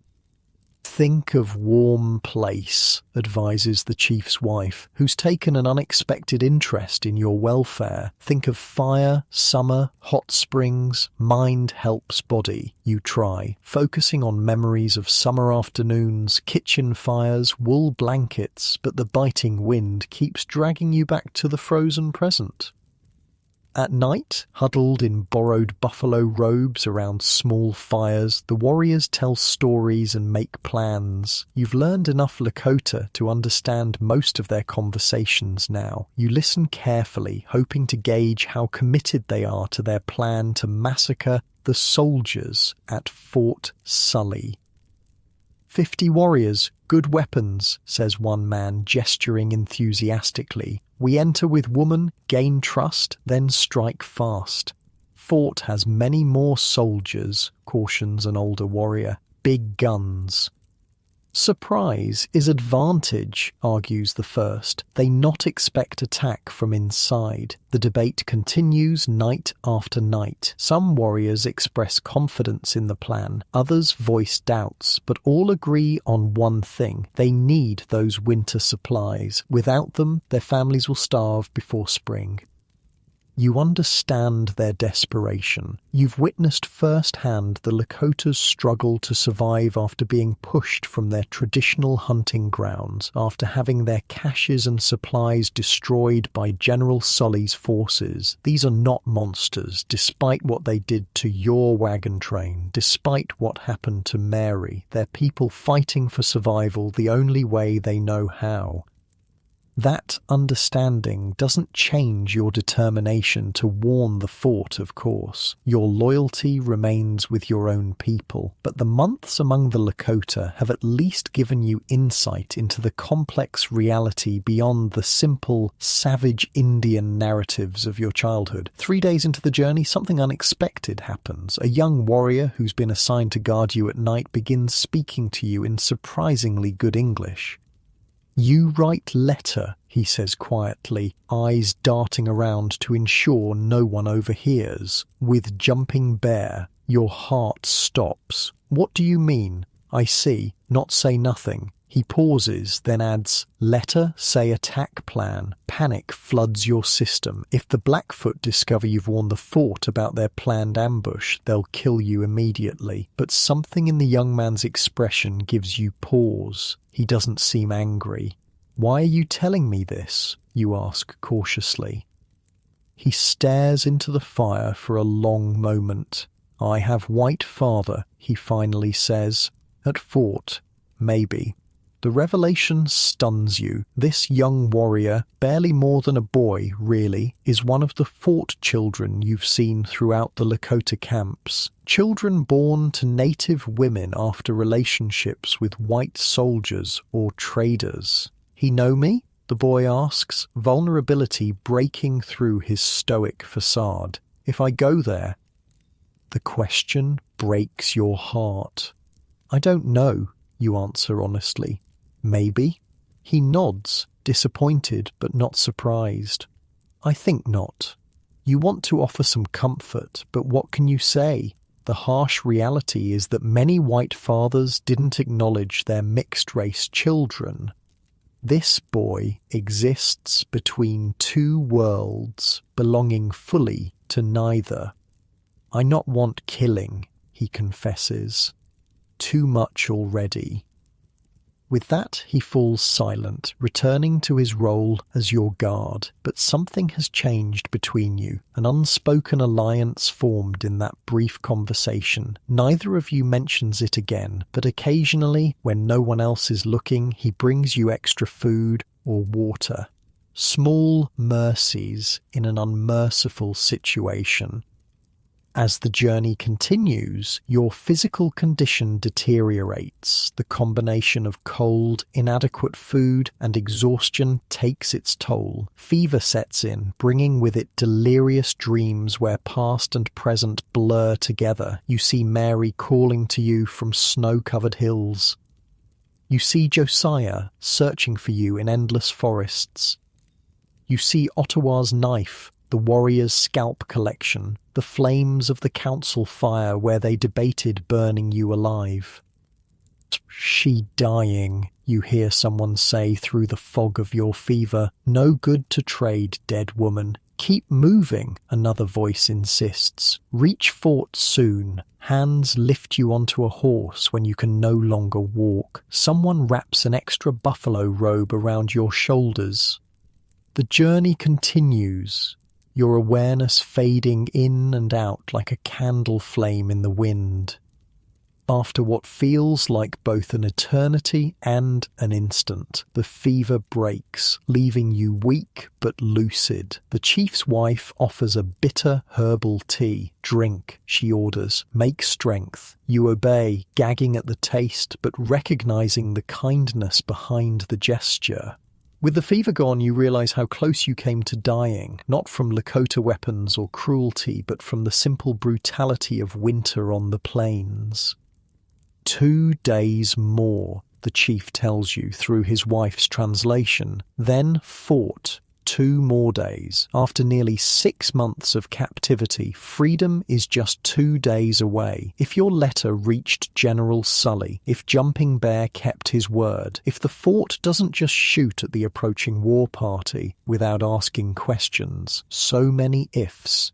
Speaker 1: "Think of warm place," advises the chief's wife, who's taken an unexpected interest in your welfare. "Think of fire, summer, hot springs. Mind helps body." You try, focusing on memories of summer afternoons, kitchen fires, wool blankets, but the biting wind keeps dragging you back to the frozen present. At night, huddled in borrowed buffalo robes around small fires, the warriors tell stories and make plans. You've learned enough Lakota to understand most of their conversations now. You listen carefully, hoping to gauge how committed they are to their plan to massacre the soldiers at Fort Sully. 50 warriors, good weapons, says one man, gesturing enthusiastically. We enter with woman, gain trust, then strike fast. Fort has many more soldiers, cautions an older warrior. Big guns. Surprise is advantage, argues the first. They not expect attack from inside. The debate continues night after night. Some warriors express confidence in the plan, others voice doubts, but all agree on one thing. They need those winter supplies. Without them, their families will starve before spring. You understand their desperation. You've witnessed firsthand the Lakota's struggle to survive after being pushed from their traditional hunting grounds, after having their caches and supplies destroyed by General Sully's forces. These are not monsters, despite what they did to your wagon train, despite what happened to Mary. They're people fighting for survival the only way they know how. That understanding doesn't change your determination to warn the fort, of course. Your loyalty remains with your own people. But the months among the Lakota have at least given you insight into the complex reality beyond the simple, savage Indian narratives of your childhood. 3 days into the journey, something unexpected happens. A young warrior who's been assigned to guard you at night begins speaking to you in surprisingly good English. You write letter, he says quietly, eyes darting around to ensure no one overhears. With jumping bear, your heart stops. What do you mean? I see, not say nothing. He pauses, then adds, letter, say attack plan. Panic floods your system. If the Blackfoot discover you've warned the fort about their planned ambush, they'll kill you immediately. But something in the young man's expression gives you pause. He doesn't seem angry. Why are you telling me this? You ask cautiously. He stares into the fire for a long moment. I have white father, he finally says. At fort, maybe. The revelation stuns you. This young warrior, barely more than a boy, really, is one of the fort children you've seen throughout the Lakota camps. Children born to native women after relationships with white soldiers or traders. He know me? The boy asks, vulnerability breaking through his stoic facade. If I go there? The question breaks your heart. I don't know, you answer honestly. Maybe. He nods, disappointed but not surprised. I think not. You want to offer some comfort, but what can you say? The harsh reality is that many white fathers didn't acknowledge their mixed-race children. This boy exists between two worlds, belonging fully to neither. I not want killing, he confesses. Too much already. With that, he falls silent, returning to his role as your guard. But something has changed between you. An unspoken alliance formed in that brief conversation. Neither of you mentions it again, but occasionally, when no one else is looking, he brings you extra food or water. Small mercies in an unmerciful situation. As the journey continues, your physical condition deteriorates. The combination of cold, inadequate food, and exhaustion takes its toll. Fever sets in, bringing with it delirious dreams where past and present blur together. You see Mary calling to you from snow-covered hills. You see Josiah searching for you in endless forests. You see Ottawa's knife, the warrior's scalp collection, the flames of the council fire where they debated burning you alive. She dying, you hear someone say through the fog of your fever. No good to trade, dead woman. Keep moving, another voice insists. Reach fort soon. Hands lift you onto a horse when you can no longer walk. Someone wraps an extra buffalo robe around your shoulders. The journey continues. Your awareness fading in and out like a candle flame in the wind. After what feels like both an eternity and an instant, the fever breaks, leaving you weak but lucid. The chief's wife offers a bitter herbal tea. "Drink," she orders. "Make strength." You obey, gagging at the taste, but recognizing the kindness behind the gesture. With the fever gone, you realize how close you came to dying, not from Lakota weapons or cruelty, but from the simple brutality of winter on the plains. 2 days more, the chief tells you through his wife's translation, then fought 2 more days. After nearly 6 months of captivity, freedom is just 2 days away. If your letter reached General Sully, if Jumping Bear kept his word, if the fort doesn't just shoot at the approaching war party without asking questions, so many ifs.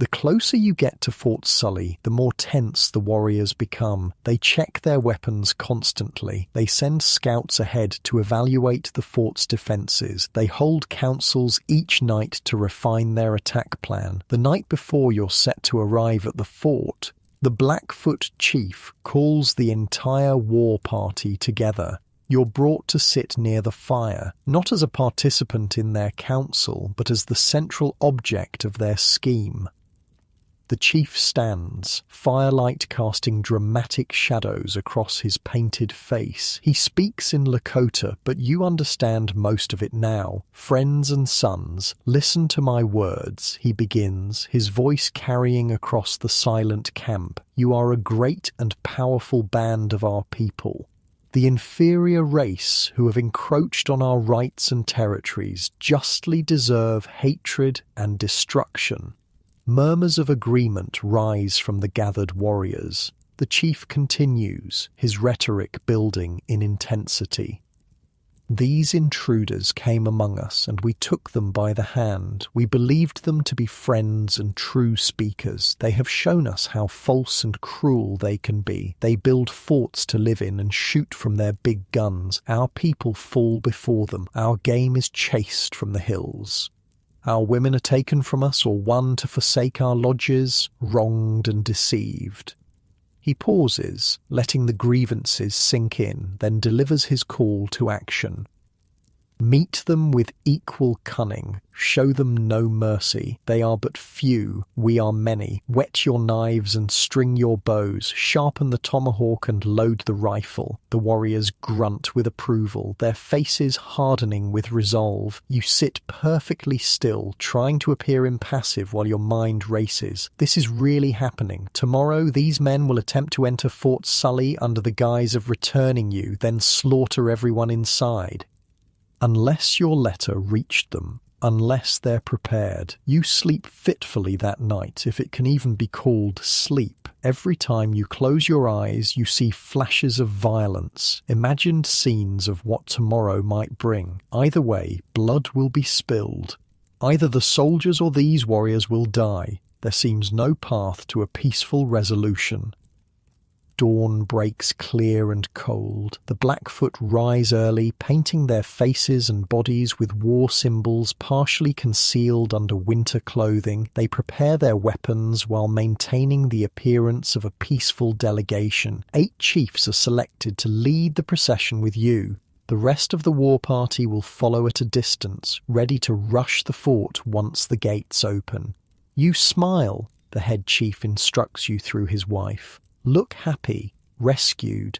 Speaker 1: The closer you get to Fort Sully, the more tense the warriors become. They check their weapons constantly. They send scouts ahead to evaluate the fort's defenses. They hold councils each night to refine their attack plan. The night before you're set to arrive at the fort, the Blackfoot chief calls the entire war party together. You're brought to sit near the fire, not as a participant in their council, but as the central object of their scheme. The chief stands, firelight casting dramatic shadows across his painted face. He speaks in Lakota, but you understand most of it now. "Friends and sons, listen to my words," he begins, his voice carrying across the silent camp. "You are a great and powerful band of our people. The inferior race who have encroached on our rights and territories justly deserve hatred and destruction." Murmurs of agreement rise from the gathered warriors. The chief continues, his rhetoric building in intensity. "These intruders came among us, and we took them by the hand. We believed them to be friends and true speakers. They have shown us how false and cruel they can be. They build forts to live in and shoot from their big guns. Our people fall before them. Our game is chased from the hills. Our women are taken from us or won to forsake our lodges, wronged and deceived." He pauses, letting the grievances sink in, then delivers his call to action. "Meet them with equal cunning. Show them no mercy. They are but few, we are many. Whet your knives and string your bows. Sharpen the tomahawk and load the rifle." The warriors grunt with approval, their faces hardening with resolve. You sit perfectly still, trying to appear impassive while your mind races. This is really happening. Tomorrow, these men will attempt to enter Fort Sully under the guise of returning you, then slaughter everyone inside. Unless your letter reached them, unless they're prepared, you sleep fitfully that night, if it can even be called sleep. Every time you close your eyes, you see flashes of violence, imagined scenes of what tomorrow might bring. Either way, blood will be spilled. Either the soldiers or these warriors will die. There seems no path to a peaceful resolution. Dawn breaks clear and cold. The Blackfoot rise early, painting their faces and bodies with war symbols partially concealed under winter clothing. They prepare their weapons while maintaining the appearance of a peaceful delegation. 8 chiefs are selected to lead the procession with you. The rest of the war party will follow at a distance, ready to rush the fort once the gates open. You smile, the head chief instructs you through his wife. Look happy, rescued.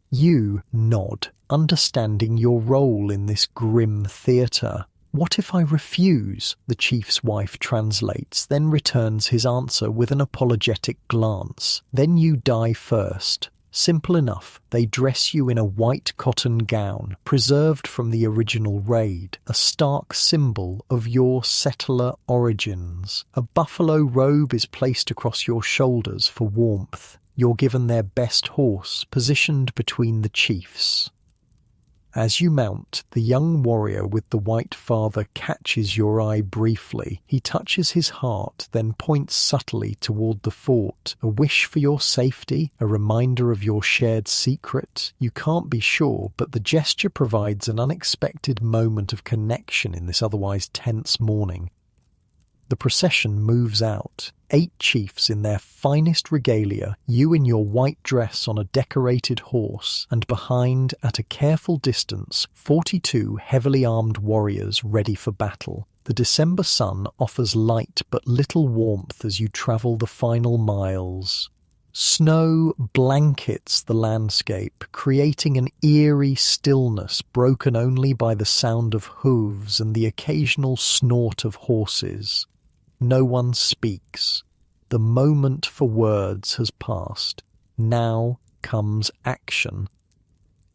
Speaker 1: You nod, understanding your role in this grim theatre. "What if I refuse?" the chief's wife translates, then returns his answer with an apologetic glance. "Then you die first." Simple enough. They dress you in a white cotton gown, preserved from the original raid, a stark symbol of your settler origins. A buffalo robe is placed across your shoulders for warmth. You're given their best horse, positioned between the chiefs. As you mount, the young warrior with the white father catches your eye briefly. He touches his heart, then points subtly toward the fort. A wish for your safety, a reminder of your shared secret. You can't be sure, but the gesture provides an unexpected moment of connection in this otherwise tense morning. The procession moves out. 8 chiefs in their finest regalia, you in your white dress on a decorated horse, and behind, at a careful distance, 42 heavily armed warriors ready for battle. The December sun offers light but little warmth as you travel the final miles. Snow blankets the landscape, creating an eerie stillness broken only by the sound of hooves and the occasional snort of horses. No one speaks. The moment for words has passed. Now comes action.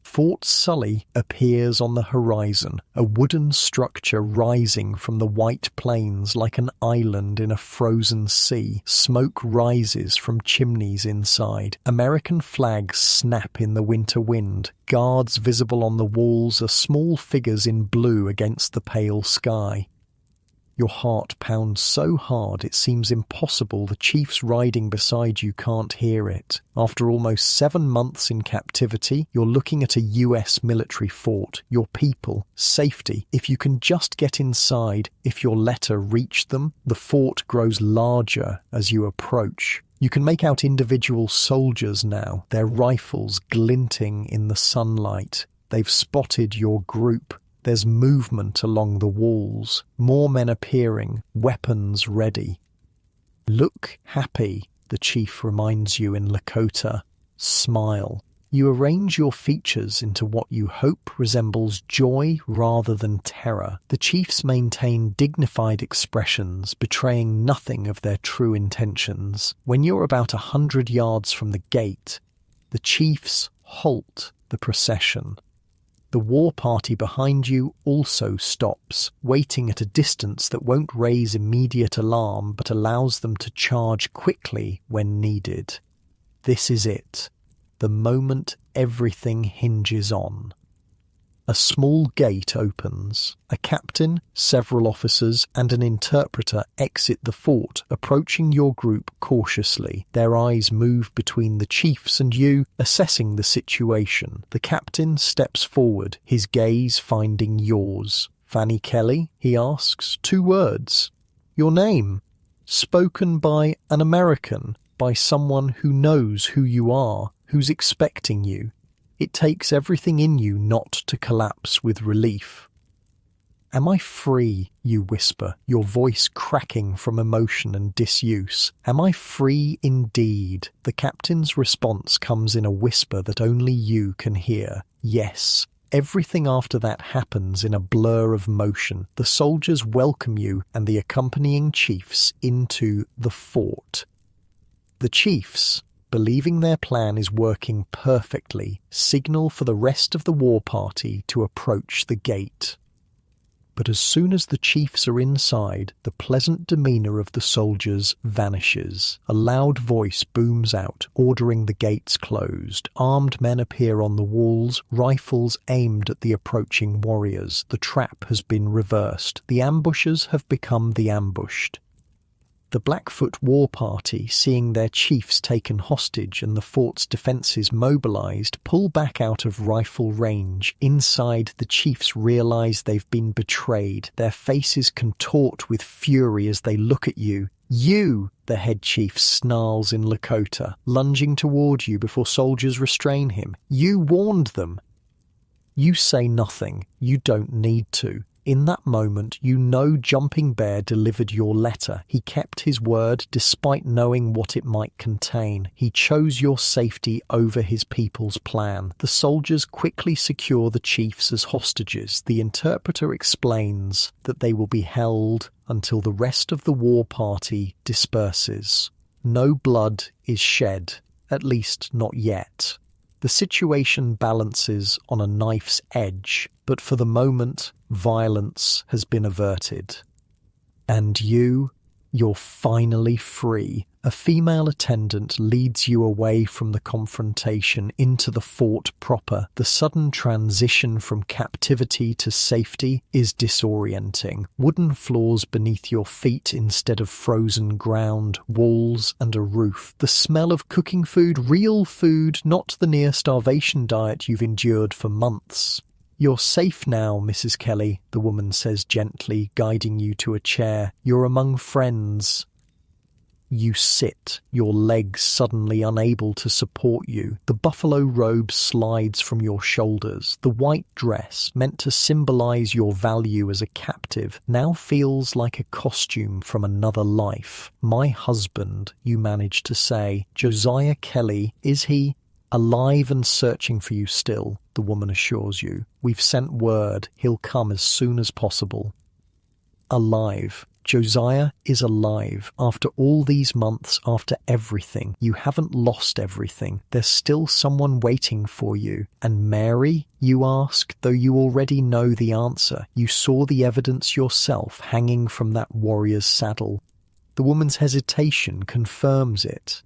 Speaker 1: Fort Sully appears on the horizon, a wooden structure rising from the white plains like an island in a frozen sea. Smoke rises from chimneys inside. American flags snap in the winter wind. Guards visible on the walls are small figures in blue against the pale sky. Your heart pounds so hard it seems impossible the chiefs riding beside you can't hear it. After almost 7 months in captivity, you're looking at a US military fort, your people, safety. If you can just get inside, if your letter reached them, the fort grows larger as you approach. You can make out individual soldiers now, their rifles glinting in the sunlight. They've spotted your group. There's movement along the walls, more men appearing, weapons ready. Look happy, the chief reminds you in Lakota. Smile. You arrange your features into what you hope resembles joy rather than terror. The chiefs maintain dignified expressions, betraying nothing of their true intentions. When you're about 100 yards from the gate, the chiefs halt the procession. The war party behind you also stops, waiting at a distance that won't raise immediate alarm but allows them to charge quickly when needed. This is it, the moment everything hinges on. A small gate opens. A captain, several officers, and an interpreter exit the fort, approaching your group cautiously. Their eyes move between the chiefs and you, assessing the situation. The captain steps forward, his gaze finding yours. "Fanny Kelly?" he asks. 2 words. "Your name?" Spoken by an American, by someone who knows who you are, who's expecting you. It takes everything in you not to collapse with relief. "Am I free?" you whisper, your voice cracking from emotion and disuse. "Am I free indeed?" The captain's response comes in a whisper that only you can hear. "Yes." Everything after that happens in a blur of motion. The soldiers welcome you and the accompanying chiefs into the fort. The chiefs, believing their plan is working perfectly, signal for the rest of the war party to approach the gate. But as soon as the chiefs are inside, the pleasant demeanor of the soldiers vanishes. A loud voice booms out, ordering the gates closed. Armed men appear on the walls, rifles aimed at the approaching warriors. The trap has been reversed. The ambushers have become the ambushed. The Blackfoot war party, seeing their chiefs taken hostage and the fort's defences mobilised, pull back out of rifle range. Inside, the chiefs realise they've been betrayed. Their faces contort with fury as they look at you. "You!" the head chief snarls in Lakota, lunging toward you before soldiers restrain him. "You warned them!" You say nothing. You don't need to. In that moment, you know Jumping Bear delivered your letter. He kept his word despite knowing what it might contain. He chose your safety over his people's plan. The soldiers quickly secure the chiefs as hostages. The interpreter explains that they will be held until the rest of the war party disperses. No blood is shed, at least not yet. The situation balances on a knife's edge, but for the moment, violence has been averted. And you're finally free. A female attendant leads you away from the confrontation into the fort proper. The sudden transition from captivity to safety is disorienting. Wooden floors beneath your feet instead of frozen ground, walls and a roof. The smell of cooking food, real food, not the near-starvation diet you've endured for months. "You're safe now, Mrs. Kelly," the woman says gently, guiding you to a chair. "You're among friends." You sit, your legs suddenly unable to support you. The buffalo robe slides from your shoulders. The white dress, meant to symbolize your value as a captive, now feels like a costume from another life. "My husband," you manage to say. "Josiah Kelly, is he?" "Alive and searching for you still," the woman assures you. "We've sent word. He'll come as soon as possible." Alive. Josiah is alive. After all these months, after everything, you haven't lost everything. There's still someone waiting for you. "And Mary?" you ask, though you already know the answer. You saw the evidence yourself hanging from that warrior's saddle. The woman's hesitation confirms it.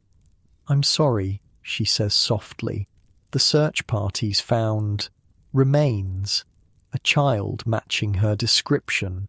Speaker 1: "I'm sorry," she says softly. "The search parties found remains, a child matching her description."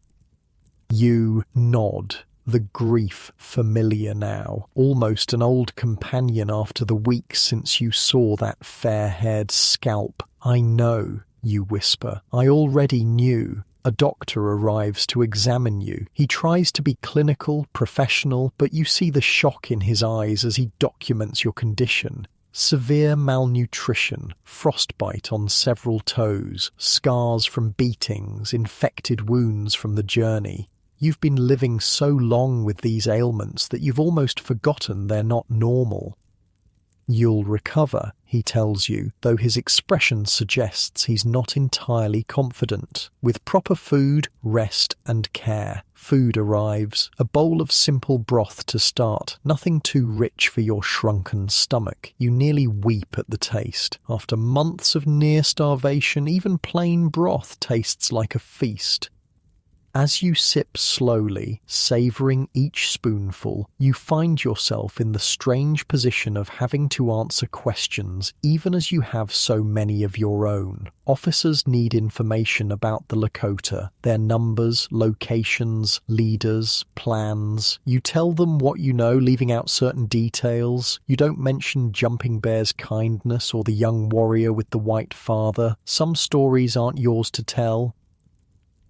Speaker 1: You nod, the grief familiar now, almost an old companion after the weeks since you saw that fair-haired scalp. "I know," you whisper. "I already knew." A doctor arrives to examine you. He tries to be clinical, professional, but you see the shock in his eyes as he documents your condition. Severe malnutrition, frostbite on several toes, scars from beatings, infected wounds from the journey. You've been living so long with these ailments that you've almost forgotten they're not normal. "You'll recover," he tells you, though his expression suggests he's not entirely confident. With proper food, rest and care. Food arrives, a bowl of simple broth to start, nothing too rich for your shrunken stomach. You nearly weep at the taste. After months of near starvation, even plain broth tastes like a feast. As you sip slowly, savouring each spoonful, you find yourself in the strange position of having to answer questions, even as you have so many of your own. Officers need information about the Lakota, their numbers, locations, leaders, plans. You tell them what you know, leaving out certain details. You don't mention Jumping Bear's kindness or the young warrior with the white father. Some stories aren't yours to tell.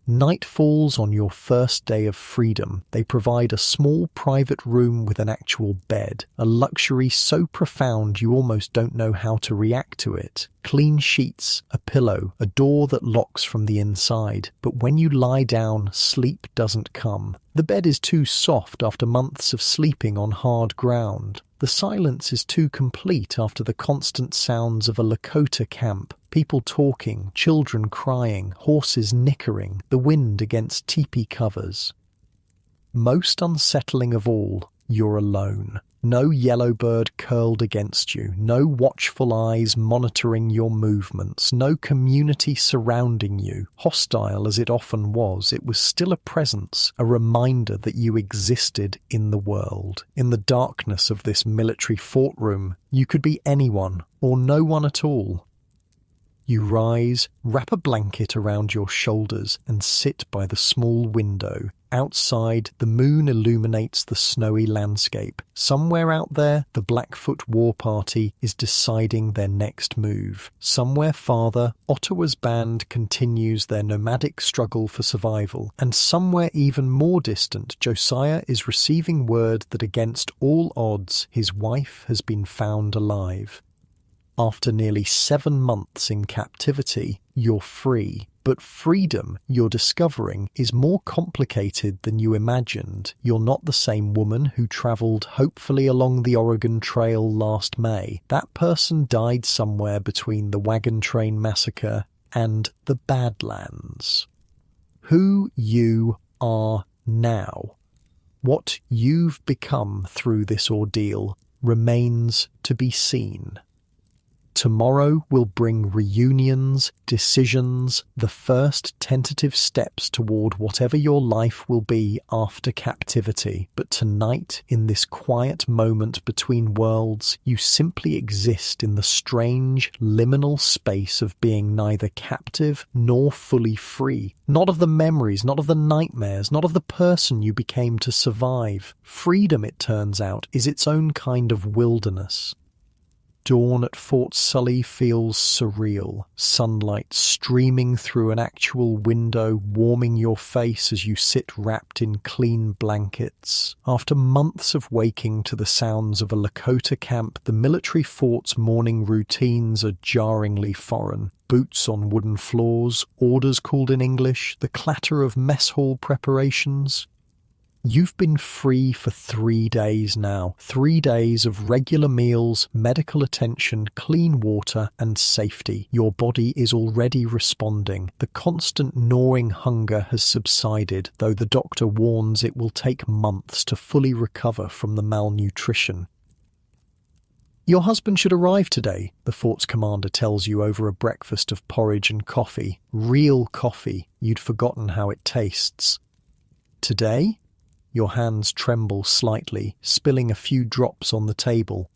Speaker 1: Night falls on your first day of freedom. They provide a small private room with an actual bed, a luxury so profound you almost don't know how to react to it. Clean sheets, a pillow, a door that locks from the inside. But when you lie down, sleep doesn't come. The bed is too soft after months of sleeping on hard ground. The silence is too complete after the constant sounds of a Lakota camp. People talking, children crying, horses nickering, the wind against teepee covers. Most unsettling of all, you're alone. No yellowbird curled against you, no watchful eyes monitoring your movements, no community surrounding you. Hostile as it often was, it was still a presence, a reminder that you existed in the world. In the darkness of this military fort room, you could be anyone or no one at all. You rise, wrap a blanket around your shoulders and sit by the small window. Outside, the moon illuminates the snowy landscape. Somewhere out there, the Blackfoot War Party is deciding their next move. Somewhere farther, Ottawa's band continues their nomadic struggle for survival. And somewhere even more distant, Josiah is receiving word that against all odds, his wife has been found alive. After nearly 7 months in captivity, you're free. But freedom, you're discovering, is more complicated than you imagined. You're not the same woman who travelled hopefully along the Oregon Trail last May. That person died somewhere between the wagon train massacre and the Badlands. Who you are now, what you've become through this ordeal, remains to be seen. Tomorrow will bring reunions, decisions, the first tentative steps toward whatever your life will be after captivity. But tonight, in this quiet moment between worlds, you simply exist in the strange, liminal space of being neither captive nor fully free. Not of the memories, not of the nightmares, not of the person you became to survive. Freedom, it turns out, is its own kind of wilderness. Dawn at Fort Sully feels surreal, sunlight streaming through an actual window, warming your face as you sit wrapped in clean blankets. After months of waking to the sounds of a Lakota camp, the military fort's morning routines are jarringly foreign. Boots on wooden floors, orders called in English, the clatter of mess hall preparations. You've been free for 3 days now. 3 days of regular meals, medical attention, clean water, and safety. Your body is already responding. The constant gnawing hunger has subsided, though the doctor warns it will take months to fully recover from the malnutrition. Your husband should arrive today, the fort's commander tells you over a breakfast of porridge and coffee. Real coffee. You'd forgotten how it tastes. Today? Your hands tremble slightly, spilling a few drops on the table.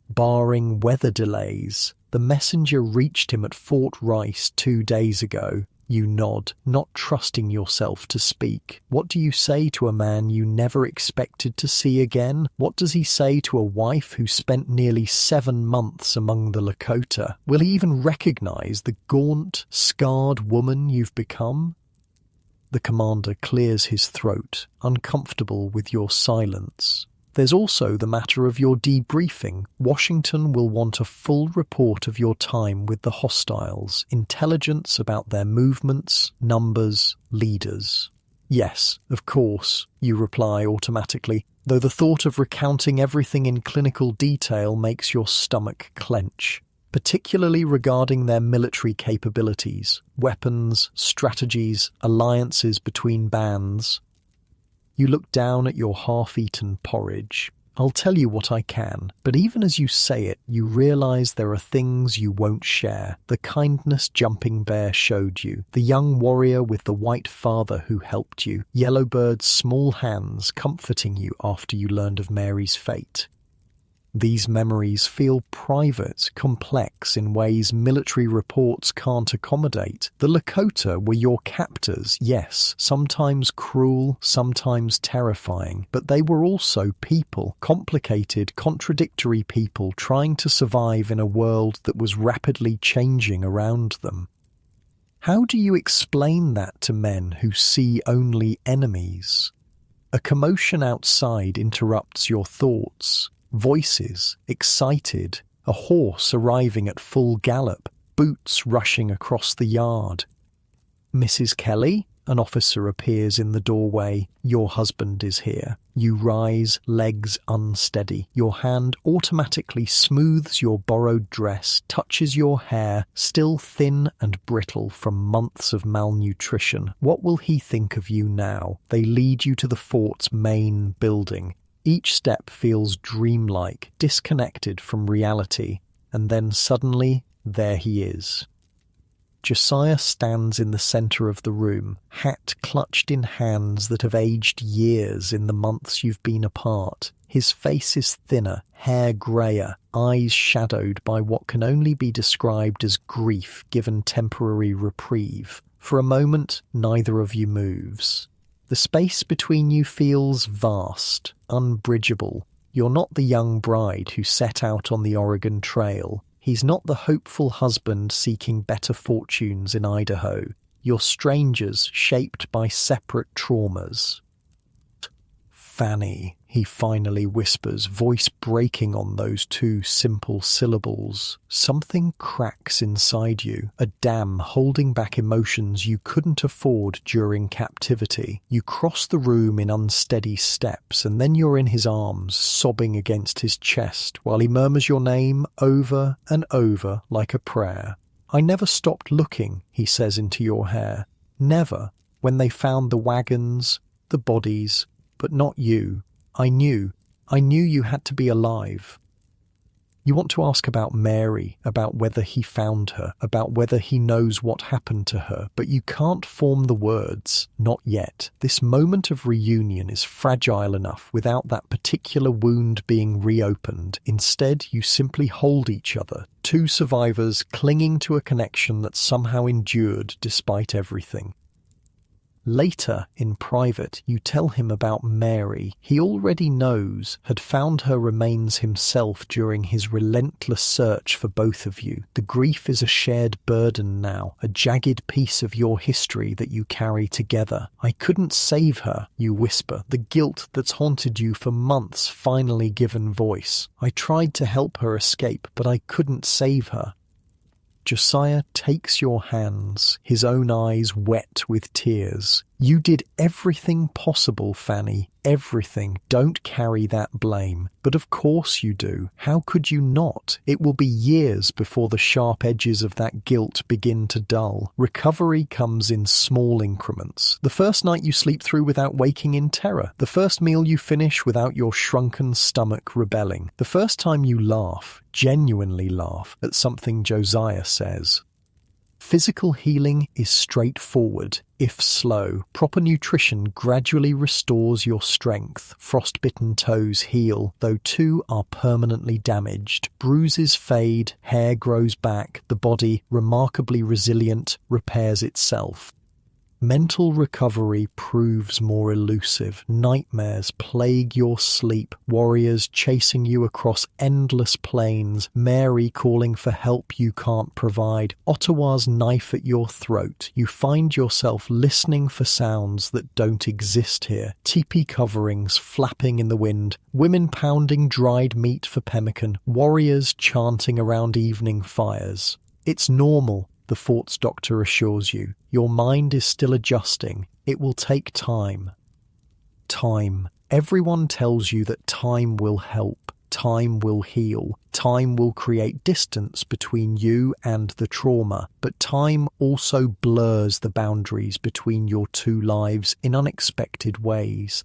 Speaker 1: Barring weather delays, the messenger reached him at Fort Rice 2 days ago. You nod, not trusting yourself to speak. What do you say to a man you never expected to see again? What does he say to a wife who spent nearly 7 months among the Lakota? Will he even recognize the gaunt, scarred woman you've become? The commander clears his throat, uncomfortable with your silence. There's also the matter of your debriefing. Washington will want a full report of your time with the hostiles, intelligence about their movements, numbers, leaders. Yes, of course, you reply automatically, though the thought of recounting everything in clinical detail makes your stomach clench. Particularly regarding their military capabilities, weapons, strategies, alliances between bands. You look down at your half-eaten porridge. I'll tell you what I can, but even as you say it, you realize there are things you won't share. The kindness Jumping Bear showed you, the young warrior with the white father who helped you, Yellowbird's small hands comforting you after you learned of Mary's fate. These memories feel private, complex in ways military reports can't accommodate. The Lakota were your captors, yes, sometimes cruel, sometimes terrifying, but they were also people, complicated, contradictory people trying to survive in a world that was rapidly changing around them. How do you explain that to men who see only enemies? A commotion outside interrupts your thoughts. Voices, excited, a horse arriving at full gallop, boots rushing across the yard. Mrs. Kelly, an officer appears in the doorway. Your husband is here. You rise, legs unsteady. Your hand automatically smooths your borrowed dress, touches your hair, still thin and brittle from months of malnutrition. What will he think of you now? They lead you to the fort's main building. Each step feels dreamlike, disconnected from reality, and then suddenly, there he is. Josiah stands in the center of the room, hat clutched in hands that have aged years in the months you've been apart. His face is thinner, hair greyer, eyes shadowed by what can only be described as grief given temporary reprieve. For a moment, neither of you moves. The space between you feels vast, unbridgeable. You're not the young bride who set out on the Oregon Trail. He's not the hopeful husband seeking better fortunes in Idaho. You're strangers shaped by separate traumas. Fanny, he finally whispers, voice breaking on those 2 simple syllables. Something cracks inside you, a dam holding back emotions you couldn't afford during captivity. You cross the room in unsteady steps, and then you're in his arms, sobbing against his chest, while he murmurs your name over and over like a prayer. I never stopped looking, he says into your hair. Never, when they found the wagons, the bodies, but not you. I knew you had to be alive. You want to ask about Mary, about whether he found her, about whether he knows what happened to her, but you can't form the words, not yet. This moment of reunion is fragile enough without that particular wound being reopened. Instead, you simply hold each other, 2 survivors clinging to a connection that somehow endured despite everything. Later, in private, you tell him about Mary. He already knows, had found her remains himself during his relentless search for both of you. The grief is a shared burden now, a jagged piece of your history that you carry together. I couldn't save her, you whisper, the guilt that's haunted you for months finally given voice. I tried to help her escape, but I couldn't save her. Josiah takes your hands, his own eyes wet with tears. You did everything possible, Fanny, everything. Don't carry that blame. But of course you do. How could you not? It will be years before the sharp edges of that guilt begin to dull. Recovery comes in small increments. The first night you sleep through without waking in terror. The first meal you finish without your shrunken stomach rebelling. The first time you laugh, genuinely laugh, at something Josiah says. Physical healing is straightforward, if slow. Proper nutrition gradually restores your strength. Frostbitten toes heal, though two are permanently damaged. Bruises fade, hair grows back, the body, remarkably resilient, repairs itself. Mental recovery proves more elusive. Nightmares plague your sleep, warriors chasing you across endless plains, Mary calling for help you can't provide, Ottawa's knife at your throat. You find yourself listening for sounds that don't exist here. Teepee coverings flapping in the wind, women pounding dried meat for pemmican, warriors chanting around evening fires. It's normal, the fort's doctor assures you. Your mind is still adjusting. It will take time. Time. Everyone tells you that time will help. Time will heal. Time will create distance between you and the trauma. But time also blurs the boundaries between your two lives in unexpected ways.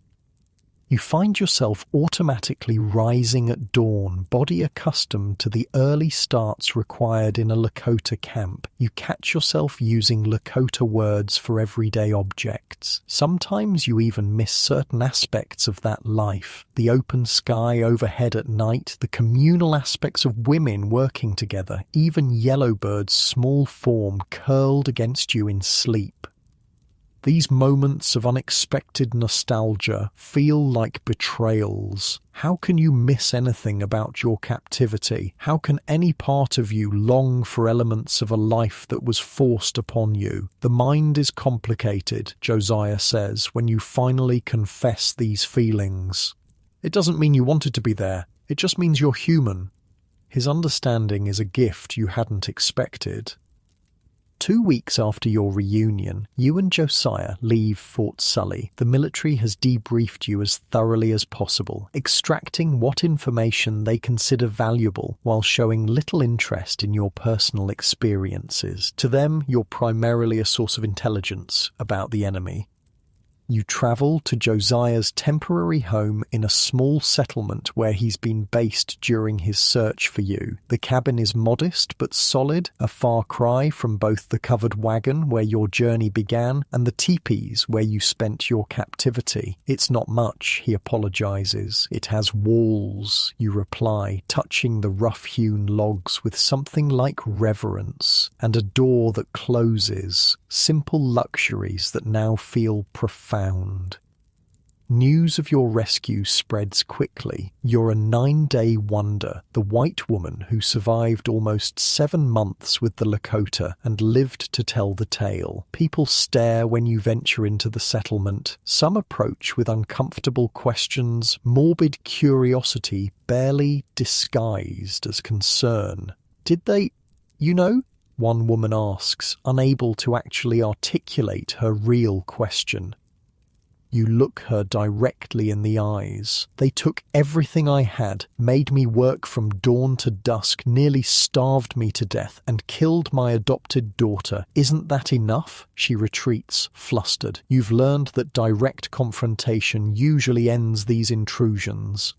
Speaker 1: You find yourself automatically rising at dawn, body accustomed to the early starts required in a Lakota camp. You catch yourself using Lakota words for everyday objects. Sometimes you even miss certain aspects of that life. The open sky overhead at night, the communal aspects of women working together, even Yellowbird's small form curled against you in sleep. These moments of unexpected nostalgia feel like betrayals. How can you miss anything about your captivity? How can any part of you long for elements of a life that was forced upon you? The mind is complicated, Josiah says, when you finally confess these feelings. It doesn't mean you wanted to be there. It just means you're human. His understanding is a gift you hadn't expected. 2 weeks after your reunion, you and Josiah leave Fort Sully. The military has debriefed you as thoroughly as possible, extracting what information they consider valuable while showing little interest in your personal experiences. To them, you're primarily a source of intelligence about the enemy. You travel to Josiah's temporary home in a small settlement where he's been based during his search for you. The cabin is modest but solid, a far cry from both the covered wagon where your journey began and the teepees where you spent your captivity. It's not much, he apologizes. It has walls, you reply, touching the rough-hewn logs with something like reverence, and a door that closes. Simple luxuries that now feel profound. News of your rescue spreads quickly. You're a 9-day wonder, the white woman who survived almost 7 months with the Lakota and lived to tell the tale. People stare when you venture into the settlement. Some approach with uncomfortable questions, morbid curiosity barely disguised as concern. Did they, one woman asks, unable to actually articulate her real question. You look her directly in the eyes. They took everything I had, made me work from dawn to dusk, nearly starved me to death, and killed my adopted daughter. Isn't that enough? She retreats, flustered. You've learned that direct confrontation usually ends these intrusions.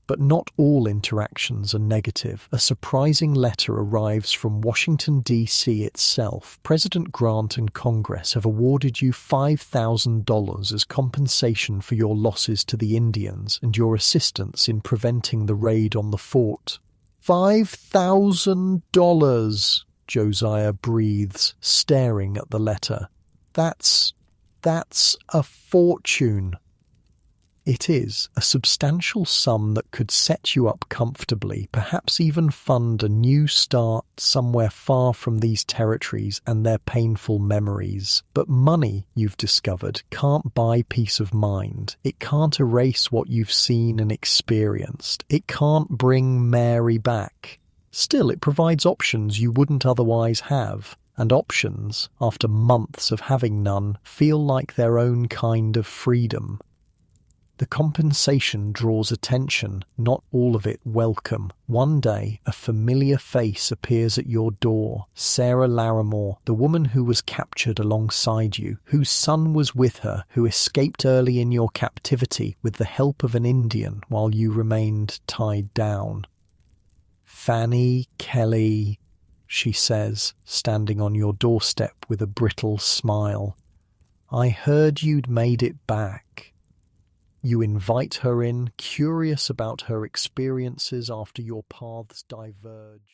Speaker 1: But not all interactions are negative. A surprising letter arrives from Washington, D.C. itself. President Grant and Congress have awarded you $5,000 as compensation for your losses to the Indians and your assistance in preventing the raid on the fort. $5,000, Josiah breathes, staring at the letter. That's That's a fortune. It is a substantial sum that could set you up comfortably, perhaps even fund a new start somewhere far from these territories and their painful memories. But money, you've discovered, can't buy peace of mind. It can't erase what you've seen and experienced. It can't bring Mary back. Still, it provides options you wouldn't otherwise have. And options, after months of having none, feel like their own kind of freedom. The compensation draws attention, not all of it welcome. One day, a familiar face appears at your door. Sarah Larimore, the woman who was captured alongside you, whose son was with her, who escaped early in your captivity with the help of an Indian while you remained tied down. Fanny Kelly, she says, standing on your doorstep with a brittle smile. I heard you'd made it back. You invite her in, curious about her experiences after your paths diverged.